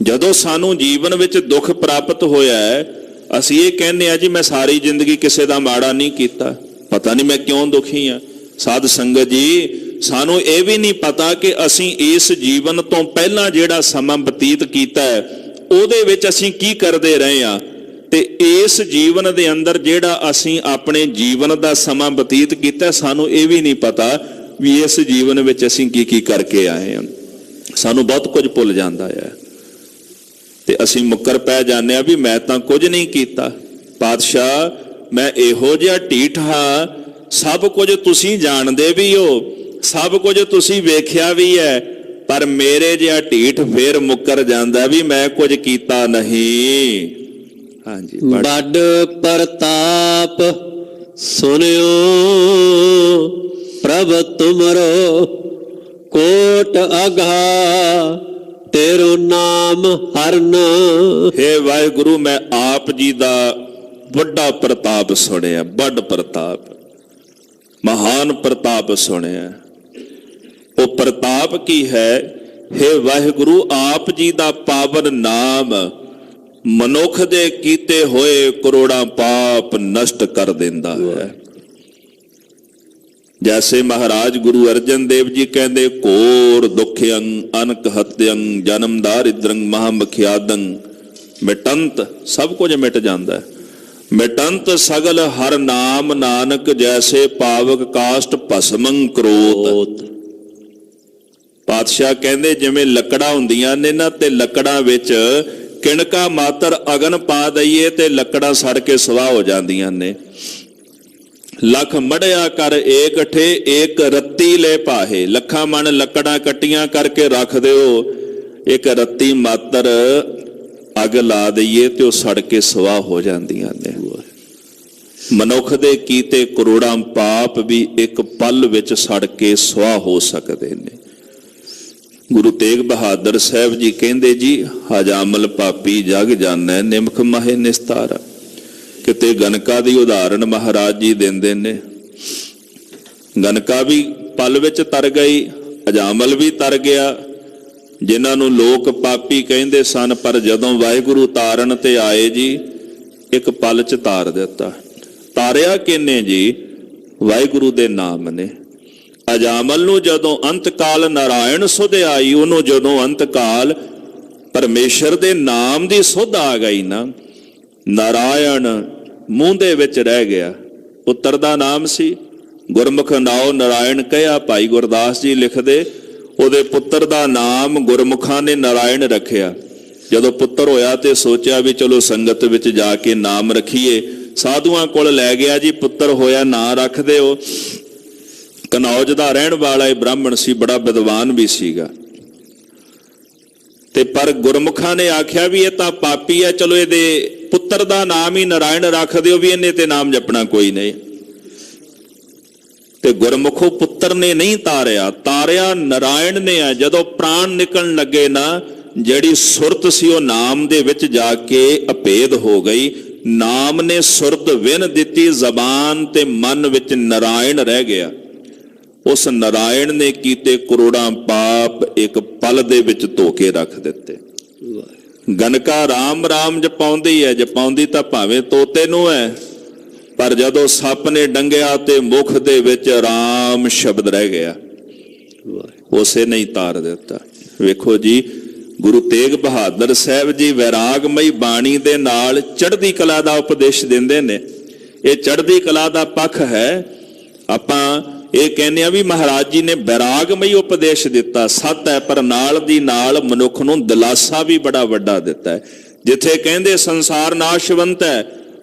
[SPEAKER 1] ਜਦੋਂ ਸਾਨੂੰ ਜੀਵਨ ਵਿੱਚ ਦੁੱਖ ਪ੍ਰਾਪਤ ਹੋਇਆ ਹੈ, ਅਸੀਂ ਇਹ ਕਹਿੰਦੇ ਆ ਜੀ ਮੈਂ ਸਾਰੀ ਜ਼ਿੰਦਗੀ ਕਿਸੇ ਦਾ ਮਾੜਾ ਨਹੀਂ ਕੀਤਾ, ਪਤਾ ਨਹੀਂ ਮੈਂ ਕਿਉਂ ਦੁਖੀ ਆ। ਸਾਧ ਸੰਗਤ ਜੀ, ਸਾਨੂੰ ਇਹ ਵੀ ਨਹੀਂ ਪਤਾ ਕਿ ਅਸੀਂ ਇਸ ਜੀਵਨ ਤੋਂ ਪਹਿਲਾਂ ਜਿਹੜਾ ਸਮਾਂ ਬਤੀਤ ਕੀਤਾ ਹੈ ਉਹਦੇ ਵਿੱਚ ਅਸੀਂ ਕੀ ਕਰਦੇ ਰਹੇ ਆ, ਤੇ ਇਸ ਜੀਵਨ ਦੇ ਅੰਦਰ ਜਿਹੜਾ ਅਸੀਂ ਆਪਣੇ ਜੀਵਨ ਦਾ ਸਮਾਂ ਬਤੀਤ ਕੀਤਾ, ਸਾਨੂੰ ਇਹ ਵੀ ਨਹੀਂ ਪਤਾ ਵੀ ਇਸ ਜੀਵਨ ਵਿੱਚ ਅਸੀਂ ਕੀ ਕੀ ਕਰਕੇ ਆਏ ਹਾਂ। ਸਾਨੂੰ ਬਹੁਤ ਕੁਝ ਭੁੱਲ ਜਾਂਦਾ ਹੈ ਤੇ ਅਸੀਂ ਮੁੱਕਰ ਪੈ ਜਾਂਦੇ ਆ ਵੀ ਮੈਂ ਤਾਂ ਕੁਝ ਨਹੀਂ ਕੀਤਾ। ਪਾਤਸ਼ਾਹ ਮੈਂ ਇਹੋ ਜਿਹਾ ਢੀਠ ਹਾਂ, ਸਭ ਕੁਝ ਤੁਸੀਂ ਜਾਣਦੇ ਵੀ ਹੋ, ਸਭ ਕੁਝ ਤੁਸੀਂ ਵੇਖਿਆ ਵੀ ਹੈ, ਪਰ ਮੇਰੇ ਜਿਹਾ ਢੀਠ ਫੇਰ ਮੁੱਕਰ ਜਾਂਦਾ ਵੀ ਮੈਂ ਕੁਝ ਕੀਤਾ ਨਹੀਂ। ਹਾਂਜੀ,
[SPEAKER 2] ਵੱਡ ਪ੍ਰਤਾਪ ਸੁਨਿਓ ਪ੍ਰਭ ਤੁਮਰੋ, ਕੋਟ ਅਗਾ ਤੇਰੋ ਨਾਮ ਹਰਨ।
[SPEAKER 1] ਹੇ ਵਾਹਿਗੁਰੂ, ਮੈਂ ਆਪ ਜੀ ਦਾ ਵੱਡਾ ਪ੍ਰਤਾਪ ਸੁਣਿਆ, ਵੱਡ ਪ੍ਰਤਾਪ, ਮਹਾਨ ਪ੍ਰਤਾਪ ਸੁਣਿਆ। ਉਹ ਪ੍ਰਤਾਪ ਕੀ ਹੈ हे ਵਾਹਿਗੁਰੂ ਆਪ ਜੀ ਦਾ ਪਾਵਨ ਨਾਮ ਮਨੁੱਖ ਦੇ ਕੀਤੇ ਹੋਏ ਕਰੋੜਾਂ ਪਾਪ ਨਸ਼ਟ ਕਰ ਦਿੰਦਾ ਹੈ। जैसे महाराज गुरु अर्जन देव जी कहते घोर दुखयं अनक हत्यं जन्म दारिद्रं महामख्यादं मिटंत, सब कुछ मिट जाता है। मिटंत सगल हर नाम नानक जैसे पावक काष्ट भस्मं क्रोध। पातशाह कहते जिवें लकड़ा हुंदियां ने ना ते लकड़ां विच किणका मात्र अगन पा दईए ते लकड़ां सड़ के सवाह हो जांदियां ने। लख मड़िया कर एक ठे एक रत्ती ले पाहे। लखा मन लकड़ा कट्टियां करके रख दिओ, एक रत्ती मात्र अग ला दईए तो सड़ के सवाह हो जांदियां ने। मनुख दे कीते करोड़ां पाप भी एक पल विच सड़ के सवाह हो सकते ने। गुरु तेग बहादुर साहब जी कहंदे जी हजामल पापी जग जानै निमख माहे निस्तारा। किते गनका की उदाहरण महाराज जी देंदे ने। गनका भी पल विच तर गई, अजामल भी तर गया, जिन्हां नूं लोक पापी कहंदे सन, पर जदों वाहिगुरू तारन ते आए जी एक पल च तार दिता। तारिया किने जी? वाहिगुरू दे नाम ने। अजामल नूं जदों अंतकाल नारायण सुध आई, उहनूं जदों अंतकाल परमेश्वर दे नाम दी सुध आ गई ना, नारायण मूँह दे विच रह गया। पुत्र दा नाम सी, गुरमुख नाओ नारायण कहा। भाई गुरदास जी लिखदे उहदे पुत्र दा नाम गुरमुखां ने नारायण रखिया। जदों पुत्र होया ते सोचा भी चलो संगत विच जाके नाम रखीए। साधुआं कोल लै गया जी, पुत्र होया ना रख दिओ। कनौज दा रहण वाला ब्राह्मण सी, बड़ा विद्वान भी सीगा, ते पर गुरमुखां ने आख्या भी ये तां पापी है, चलो इहदे पुत्र दा नाम ही नारायण रख दिओ, भी इन्हें ते नाम जपना कोई नहीं। ते गुरमुखो पुत्र ने नहीं तारिया, तारिया नारायण ने है। जदों प्राण निकलण लगे ना, जिहड़ी सुरत सी वो नाम दे विच जाके अभेद हो गई। नाम ने सुरत विन दिती, जबान ते मन विच नारायण रह गया। उस नारायण ने कीते करोड़ां पाप एक पल दे विच धो के रख दिते। गनका राम राम जपाउंदी है, जपाउंदी तां भावें तोते नूं है, पर जदों सप ने डंगिया ते मुख दे विच राम शब्द रह गया, उसे नहीं तार दिता। वेखो जी, गुरु तेग बहादुर साहब जी वैरागमई बाणी दे नाल चढ़दी कला दा उपदेश दिंदे ने। ये चढ़दी कला दा पख है। आपां ਇਹ ਕਹਿੰਦੇ ਆ ਵੀ ਮਹਾਰਾਜ ਜੀ ਨੇ ਵੈਰਾਗਮਈ ਉਪਦੇਸ਼ ਦਿੱਤਾ, ਸੱਤ ਹੈ, ਪਰ ਨਾਲ ਦੀ ਨਾਲ ਮਨੁੱਖ ਨੂੰ ਦਿਲਾਸਾ ਵੀ ਬੜਾ ਵੱਡਾ ਦਿੱਤਾ ਹੈ। ਜਿੱਥੇ ਕਹਿੰਦੇ ਸੰਸਾਰ ਨਾਸ਼ਵੰਤ ਹੈ,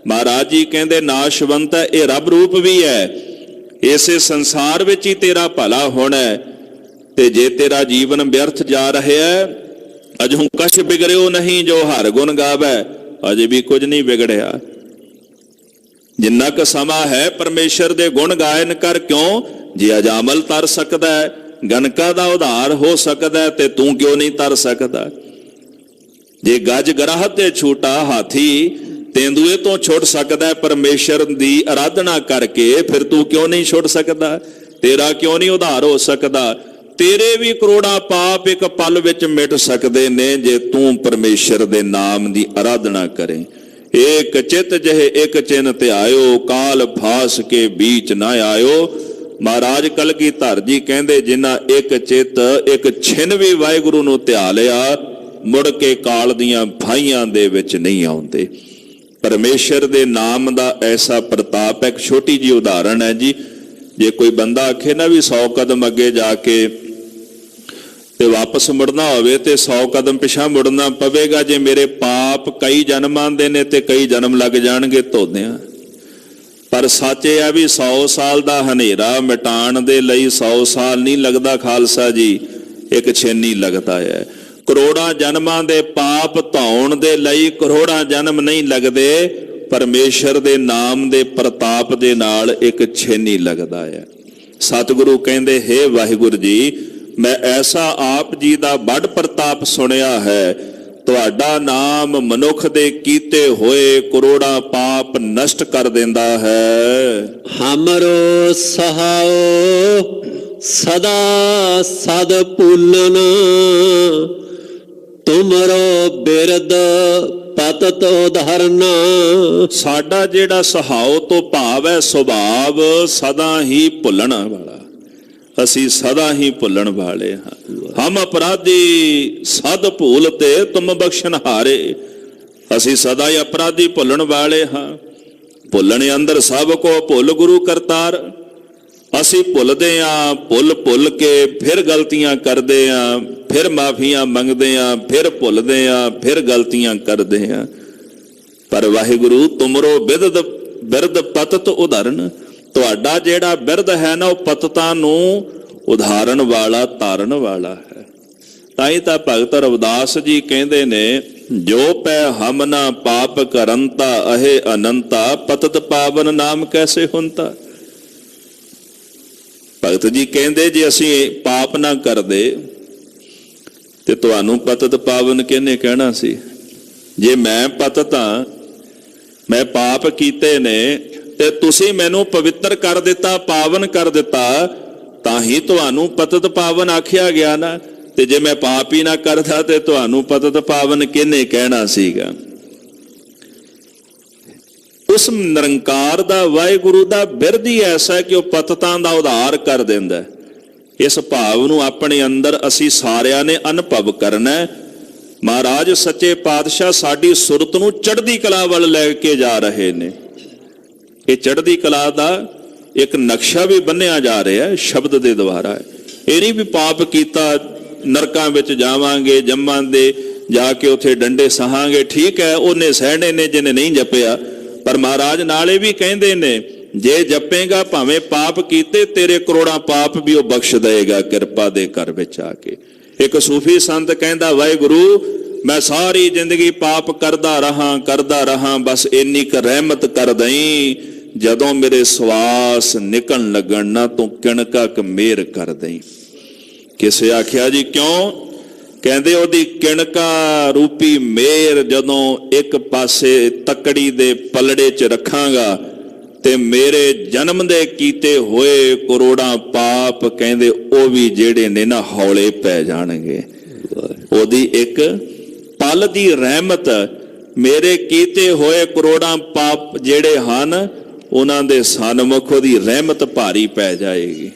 [SPEAKER 1] ਮਹਾਰਾਜ ਜੀ ਕਹਿੰਦੇ ਨਾਸ਼ਵੰਤ ਹੈ, ਇਹ ਰੱਬ ਰੂਪ ਵੀ ਹੈ। ਇਸੇ ਸੰਸਾਰ ਵਿੱਚ ਹੀ ਤੇਰਾ ਭਲਾ ਹੋਣਾ ਹੈ, ਤੇ ਜੇ ਤੇਰਾ ਜੀਵਨ ਵਿਅਰਥ ਜਾ ਰਿਹਾ ਹੈ, ਅਜਹੁ ਕਛ ਬਿਗੜਿਓ ਨਹੀਂ ਜੋ ਹਰ ਗੁਣ ਗਾਵੈ। ਅਜੇ ਵੀ ਕੁਝ ਨਹੀਂ ਵਿਗੜਿਆ। जिन्ना क समा है परमेश्वर दे गुण गायन कर, क्यों? जे अजामल तर सकता है, गनका दा उधार हो सकता है, ते तू क्यों नहीं तर सकता? जे गज गराह ते छूटा हाथी तेंदुए तो छुट सकता है परमेश्वर दी आराधना करके, फिर तू क्यों नहीं छुट सकता? तेरा क्यों नहीं उधार हो सकता? तेरे भी करोड़ा पाप एक पल विच मिट सकते ने जे तू परमेश्वर दे नाम दी आराधना करें। एक चित जहे एक चिन्ह ते आयो, काल फास के बीच ना आयो। महाराज कलगीधर जी कहंदे जिन्ना एक चित एक छिन भी वाहिगुरू नूं ध्या लिया, मुड़ के काल दियां भाइयां दे विच नहीं आउंदे। परमेश्वर दे नाम दा ऐसा प्रताप। एक छोटी जी उदाहरण है जी, जे कोई बंदा आखे ना भी 100 कदम अगे जाके ते वापस मुड़ना होवे ते 100 कदम पिछा मुड़ना पवेगा। जे मेरे पाप कई जन्मां दे ने ते कई जन्म लग जाणगे धोदियां, पर सच है भी 100 साल दा हनेरा मिटाण दे लई 100 साल नहीं लगदा खालसा जी, एक छिन ही लगदा है। करोड़ां जन्मां दे पाप धौण दे लई करोड़ां जन्म नहीं लगदे, परमेश्वर दे नाम दे प्रताप दे नाल एक छिन ही लगदा है। सतगुरु कहंदे हे वाहिगुरू जी, मैं ऐसा आप जी दा बड़ प्रताप सुनिया है, ਤੁਹਾਡਾ ਨਾਮ ਮਨੁੱਖ ਦੇ ਕੀਤੇ ਹੋਏ ਕਰੋੜਾਂ ਪਾਪ ਨਸ਼ਟ ਕਰ ਦਿੰਦਾ ਹੈ।
[SPEAKER 2] ਹਮਰੋ ਸਹਾਓ ਸਦਾ ਸਦ ਭੂਲਨ, ਤੁਮਰੋ ਬਿਰਦ ਪਤਤ ਉਧਰਨ।
[SPEAKER 1] ਸਾਡਾ ਜਿਹੜਾ ਸੁਭਾਅ ਤੋਂ ਭਾਵ ਹੈ ਸੁਭਾਵ ਸਦਾ ਹੀ ਭੁੱਲਣ ਵਾਲਾ, ਅਸੀਂ ਸਦਾ ਹੀ ਭੁੱਲਣ ਵਾਲੇ ਹਾਂ। ਹਮ ਅਪਰਾਧੀ ਸਦ ਭੂਲ ਤੇ ਤੁਮ ਬਖਸ਼ਨਹਾਰੇ। ਅਸੀਂ ਸਦਾ ਹੀ ਅਪਰਾਧੀ ਭੁੱਲਣ ਵਾਲੇ ਹਾਂ। ਭੁੱਲਣ ਅੰਦਰ ਸਭ ਕੋ ਭੁੱਲ ਗੁਰੂ ਕਰਤਾਰ। ਅਸੀਂ ਭੁੱਲਦੇ ਹਾਂ, ਭੁੱਲ ਭੁੱਲ ਕੇ ਫਿਰ ਗਲਤੀਆਂ ਕਰਦੇ ਹਾਂ, ਫਿਰ ਮਾਫੀਆਂ ਮੰਗਦੇ ਹਾਂ, ਫਿਰ ਭੁੱਲਦੇ ਹਾਂ, ਫਿਰ ਗਲਤੀਆਂ ਕਰਦੇ ਹਾਂ। ਪਰ ਵਾਹਿਗੁਰੂ ਤੁਮਰੋ ਬਿਰਦ ਪਤਤ ਉਦਾਹਰਨ, ਤੁਹਾਡਾ ਜਿਹੜਾ ਬਿਰਦ ਹੈ ਨਾ ਉਹ ਪਤਤਾਂ ਨੂੰ ਉਦਾਹਰਨ ਵਾਲਾ, ਧਾਰਨ ਵਾਲਾ ਹੈ। ਤਾਂ ਹੀ ਤਾਂ ਭਗਤ ਰਵਿਦਾਸ ਜੀ ਕਹਿੰਦੇ ਨੇ, ਜੋ ਪੈ ਹਮ ਨਾ ਪਾਪ ਕਰੰਤਾ ਅਹੇ ਅਨੰਤਾ, ਪਤਤ ਪਾਵਨ ਨਾਮ ਕੈਸੇ ਹੁੰਤਾ। ਭਗਤ ਜੀ ਕਹਿੰਦੇ ਜੇ ਅਸੀਂ ਪਾਪ ਨਾ ਕਰਦੇ ਤੇ ਤੁਹਾਨੂੰ ਪਤਤ ਪਾਵਨ ਕਿਹਨੇ ਕਹਿਣਾ ਸੀ। ਜੇ ਮੈਂ ਪਤਤ ਹਾਂ, ਮੈਂ ਪਾਪ ਕੀਤੇ ਨੇ ਤੇ ਤੁਸੀਂ ਮੈਨੂੰ ਪਵਿੱਤਰ ਕਰ ਦਿੱਤਾ, ਪਾਵਨ ਕਰ ਦਿੱਤਾ, ਤਾਂ ਹੀ ਤੁਹਾਨੂੰ ਪਤਤ ਪਾਵਨ ਆਖਿਆ ਗਿਆ ਨਾ। ਤੇ ਜੇ ਮੈਂ ਪਾਪ ਹੀ ਨਾ ਕਰਦਾ ਤੇ ਤੁਹਾਨੂੰ ਪਤਤ ਪਾਵਨ ਕਿਹਨੇ ਕਹਿਣਾ ਸੀਗਾ। ਉਸ ਨਿਰੰਕਾਰ ਦਾ, ਵਾਹਿਗੁਰੂ ਦਾ ਬਿਰਦ ਹੀ ਐਸਾ ਕਿ ਉਹ ਪਤਤਾਂ ਦਾ ਉਧਾਰ ਕਰ ਦਿੰਦਾ। ਇਸ ਭਾਵ ਨੂੰ ਆਪਣੇ ਅੰਦਰ ਅਸੀਂ ਸਾਰਿਆਂ ਨੇ ਅਨੁਭਵ ਕਰਨਾ। ਮਹਾਰਾਜ ਸੱਚੇ ਪਾਤਸ਼ਾਹ ਸਾਡੀ ਸੁਰਤ ਨੂੰ ਚੜ੍ਹਦੀ ਕਲਾ ਵੱਲ ਲੈ ਕੇ ਜਾ ਰਹੇ ਨੇ। ਇਹ ਚੜ੍ਹਦੀ ਕਲਾ ਦਾ ਇੱਕ ਨਕਸ਼ਾ ਵੀ ਬੰਨਿਆ ਜਾ ਰਿਹਾ ਸ਼ਬਦ ਦੇ ਦੁਆਰਾ। ਇਹ ਨਹੀਂ ਵੀ ਪਾਪ ਕੀਤਾ ਨਰਕਾਂ ਵਿੱਚ ਜਾਵਾਂਗੇ, ਜੰਮਾਂਗੇ, ਜਾ ਕੇ ਉੱਥੇ ਡੰਡੇ ਸਹਾਂਗੇ। ਠੀਕ ਹੈ, ਉਹਨੇ ਸਹਿਣੇ ਨੇ ਜਿਹਨੇ ਨਹੀਂ ਜਪਿਆ। ਪਰ ਮਹਾਰਾਜ ਨਾਲੇ ਵੀ ਕਹਿੰਦੇ ਨੇ, ਜੇ ਜਪੇਗਾ ਭਾਵੇਂ ਪਾਪ ਕੀਤੇ, ਤੇਰੇ ਕਰੋੜਾਂ ਪਾਪ ਵੀ ਉਹ ਬਖਸ਼ ਦੇਗਾ ਕਿਰਪਾ ਦੇ ਘਰ ਵਿੱਚ ਆ ਕੇ। ਇੱਕ ਸੂਫੀ ਸੰਤ ਕਹਿੰਦਾ, ਵਾਹਿਗੁਰੂ ਮੈਂ ਸਾਰੀ ਜ਼ਿੰਦਗੀ ਪਾਪ ਕਰਦਾ ਰਹਾ, ਬਸ ਇੰਨੀ ਕੁ ਰਹਿਮਤ ਕਰ ਦਈ, ਜਦੋਂ ਮੇਰੇ ਸਵਾਸ ਨਿਕਲਣ ਲੱਗਣ ਨਾ ਤੂੰ ਕਿਣਕਾ ਕ ਮਿਹਰ ਕਰ ਦਈ। ਕਿਸੇ ਆਖਿਆ ਜੀ ਕਿਉਂ? ਕਹਿੰਦੇ ਉਹਦੀ ਕਿਣਕਾ ਰੂਪੀ ਮਿਹਰ ਜਦੋਂ ਇੱਕ ਪਾਸੇ ਤੱਕੜੀ ਦੇ ਪਲੜੇ 'ਚ ਰੱਖਾਂਗਾ ਤੇ ਮੇਰੇ ਜਨਮ ਦੇ ਕੀਤੇ ਹੋਏ ਕਰੋੜਾਂ ਪਾਪ, ਕਹਿੰਦੇ ਉਹ ਵੀ ਜਿਹੜੇ ਨੇ ਨਾ ਹੌਲੇ ਪੈ ਜਾਣਗੇ। ਉਹਦੀ ਇੱਕ ਪਲ ਦੀ ਰਹਿਮਤ, ਮੇਰੇ ਕੀਤੇ ਹੋਏ ਕਰੋੜਾਂ ਪਾਪ ਜਿਹੜੇ ਹਨ ਉਹਨਾਂ ਦੇ ਸਨਮੁਖ ਉਹਦੀ ਰਹਿਮਤ ਭਾਰੀ ਪੈ ਜਾਏਗੀ।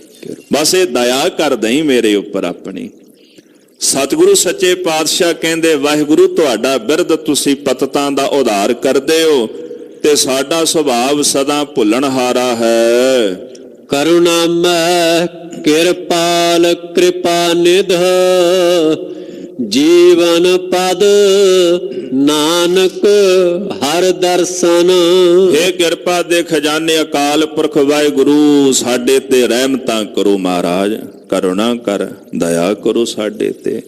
[SPEAKER 1] ਬਸ ਇਹ ਦਇਆ ਕਰ ਦਈ ਮੇਰੇ ਉੱਪਰ ਆਪਣੀ। ਸਤਿਗੁਰੂ ਸੱਚੇ ਪਾਤਸ਼ਾਹ ਕਹਿੰਦੇ, ਵਾਹਿਗੁਰੂ ਤੁਹਾਡਾ ਬਿਰਦ ਤੁਸੀਂ ਪਤਤਾਂ ਦਾ ਉਧਾਰ ਕਰਦੇ ਹੋ ਤੇ ਸਾਡਾ ਸੁਭਾਵ ਸਦਾ ਭੁੱਲਣਹਾਰਾ ਹੈ।
[SPEAKER 2] ਕਰੁਣਾਮੈ ਕਿਰਪਾਲ ਕਿਰਪਾ ਨਿਧ, ਜੀਵਨ ਪਦ ਨਾਨਕ ਹਰ ਦਰਸ਼ਨ।
[SPEAKER 1] ਇਹ ਕਿਰਪਾ ਦੇ ਖਜ਼ਾਨੇ ਅਕਾਲ ਪੁਰਖ ਵਾਹਿਗੁਰੂ ਸਾਡੇ ਤੇ ਰਹਿਮਤਾਂ ਕਰੋ। ਮਹਾਰਾਜ ਕਰੁਣਾ ਕਰ, ਦਇਆ ਕਰੋ ਸਾਡੇ ਤੇ।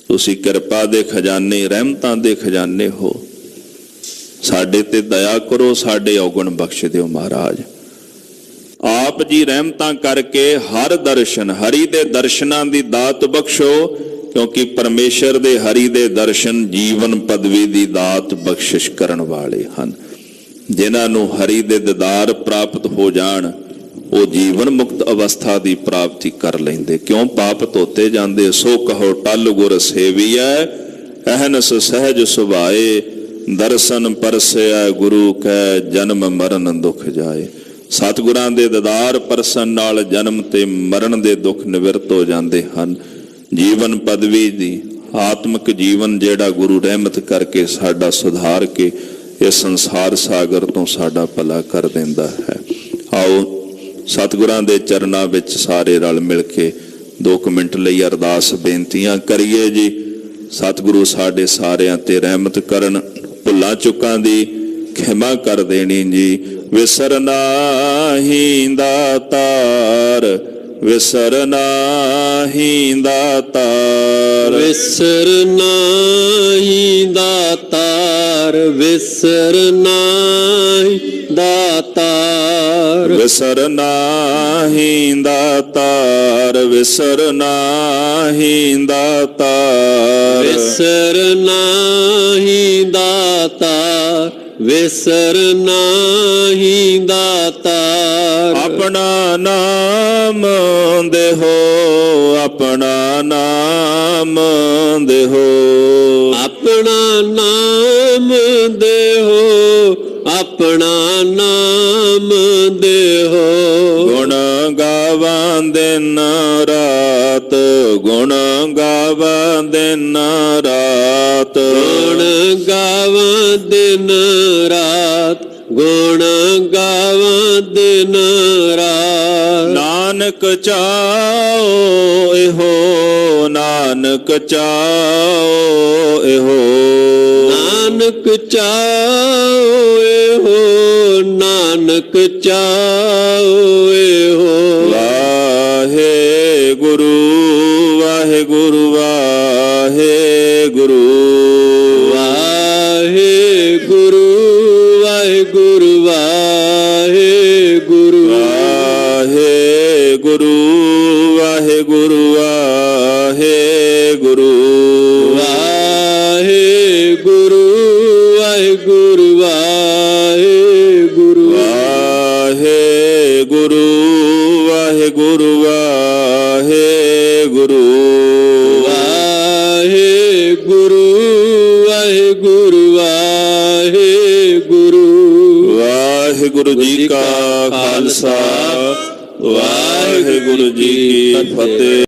[SPEAKER 1] ਤੁਸੀਂ ਕਿਰਪਾ ਦੇ ਖਜ਼ਾਨੇ, ਰਹਿਮਤਾਂ ਦੇ ਖਜ਼ਾਨੇ ਹੋ। ਸਾਡੇ ਤੇ ਦਇਆ ਕਰੋ, ਸਾਡੇ ਔਗਣ ਬਖਸ਼ ਦਿਓ ਮਹਾਰਾਜ। ਆਪ ਜੀ ਰਹਿਮਤਾਂ ਕਰਕੇ ਹਰ ਦਰਸ਼ਨ, ਹਰੀ ਦੇ ਦਰਸ਼ਨਾਂ ਦੀ ਦਾਤ ਬਖਸ਼ੋ, ਕਿਉਂਕਿ ਪਰਮੇਸ਼ਰ ਦੇ ਹਰੀ ਦੇ ਦਰਸ਼ਨ ਜੀਵਨ ਪਦਵੀ ਦੀ ਦਾਤ ਬਖਸ਼ਿਸ਼ ਕਰਨ ਵਾਲੇ ਹਨ। ਜਿਨ੍ਹਾਂ ਨੂੰ ਹਰੀ ਦੇ ਦੀਦਾਰ ਪ੍ਰਾਪਤ ਹੋ ਜਾਣ, ਉਹ ਜੀਵਨ ਮੁਕਤ ਅਵਸਥਾ ਦੀ ਪ੍ਰਾਪਤੀ ਕਰ ਲੈਂਦੇ। ਕਿਉਂ? ਪਾਪ ਧੋਤੇ ਜਾਂਦੇ। ਸੋ ਕਹੋ ਟਲ ਗੁਰ ਸੇਵੀਐ, ਅਹਨਸ ਸਹਿਜ ਸੁਭਾਏ, ਦਰਸ਼ਨ ਪਰਸਿਆ ਗੁਰੂ ਕੈ, ਜਨਮ ਮਰਨ ਦੁਖ ਜਾਏ। ਸਤਿਗੁਰਾਂ ਦੇ ਦੀਦਾਰ ਪਰਸਨ ਨਾਲ ਜਨਮ ਤੇ ਮਰਨ ਦੇ ਦੁੱਖ ਨਿਵਰਤ ਹੋ ਜਾਂਦੇ ਹਨ। ਜੀਵਨ ਪਦਵੀ ਦੀ ਆਤਮਿਕ ਜੀਵਨ ਜਿਹੜਾ ਗੁਰੂ ਰਹਿਮਤ ਕਰਕੇ ਸਾਡਾ ਸੁਧਾਰ ਕੇ ਇਸ ਸੰਸਾਰ ਸਾਗਰ ਤੋਂ ਸਾਡਾ ਭਲਾ ਕਰ ਦਿੰਦਾ ਹੈ। ਆਓ ਸਤਿਗੁਰਾਂ ਦੇ ਚਰਨਾਂ ਵਿੱਚ ਸਾਰੇ ਰਲ ਮਿਲ ਕੇ 2 ਮਿੰਟ ਲਈ ਅਰਦਾਸ ਬੇਨਤੀਆਂ ਕਰੀਏ ਜੀ। ਸਤਿਗੁਰੂ ਸਾਡੇ ਸਾਰਿਆਂ ਤੇ ਰਹਿਮਤ ਕਰਨ, ਭੁੱਲਾਂ ਚੁੱਕਾਂ ਦੀ ਖਿਮਾ ਕਰ ਦੇਣੀ ਜੀ। ਵਿਸਰ ਨਾਹੀਂ ਦਾਤਾਰ, ਵਿਸਰ ਨਾਹੀਂ ਦਾਤਾਰ,
[SPEAKER 2] ਵਿਸਰ ਨਾਹੀਂ ਦਾਤਾਰ, ਵਿਸਰ ਨਾਹੀ ਦਾਤਾਰ।
[SPEAKER 1] ਵਿਸਰ ਨਾਹੀ ਦਾਤਾਰ, ਵਿਸਰ ਨਾਹੀ ਦਾਤਾਰ।
[SPEAKER 2] ਵਿਸਰ ਨਾਹੀ ਦਾਤਾਰ, ਵਿਸਰ ਨਾਹੀ ਦਾਤਾਰ।
[SPEAKER 1] ਆਪਣਾ ਨਾਮ ਦੇਹੋ, ਆਪਣਾ ਨਾਮ ਦੇਹੋ।
[SPEAKER 2] ਆਪਣਾ ਨਾਮ ਦੇਹੋ, ਆਪਣਾ ਨਾਮ ਦੇਹੋ।
[SPEAKER 1] ਗੁਣ ਗਾਵਾਂ ਦਿਨ ਰਾਤ, ਗੁਣ ਗਾਵਾਂ ਦਿਨ ਰਾਤ।
[SPEAKER 2] ਗੁਣ ਗਾਵਾਂ ਦਿਨ ਰਾਤ, ਗੁਣ ਗਾਵਾਂ ਦਿਨ ਰਾਤ।
[SPEAKER 1] ਨਾਨਕ ਚਾਓ ਇਹੋ, ਨਾਨਕ ਚਾਓ ਇਹੋ।
[SPEAKER 2] ਨਾਨਕ ਚਾਓ ਇਹੋ, ਨਾਨਕ ਚਾਓ ਇਹੋ।
[SPEAKER 1] ਵਾਹਿਗੁਰੂ ਵਾਹਿਗੁਰੂ ਵਾਹਿਗੁਰੂ।
[SPEAKER 2] ਵਾਹਿਗੁਰੂ ਵਾਹਿਗੁਰੂ ਵਾਹਿਗੁਰੂ।
[SPEAKER 1] ਵਾਹਿਗੁਰੂ ਵਾਹਿਗੁਰੂ ਵਾਹਿਗੁਰੂ।
[SPEAKER 2] ਵਾਹਿਗੁਰੂ ਵਾਹਿਗੁਰੂ ਵਾਹਿਗੁਰੂ।
[SPEAKER 1] ਵਾਹਿਗੁਰੂ ਵਾਹਿਗੁਰੂ ਵਾਹਿਗੁਰੂ।
[SPEAKER 2] ਵਾਹਿਗੁਰੂ ਵਾਹਿਗੁਰੂ ਵਾਹਿਗੁਰੂ।
[SPEAKER 1] ਵਾਹਿਗੁਰੂ ਜੀ ਕਾ ਖਾਲਸਾ, ਵਾਹਿਗੁਰੂ ਜੀ ਕੀ ਫਤਿਹ।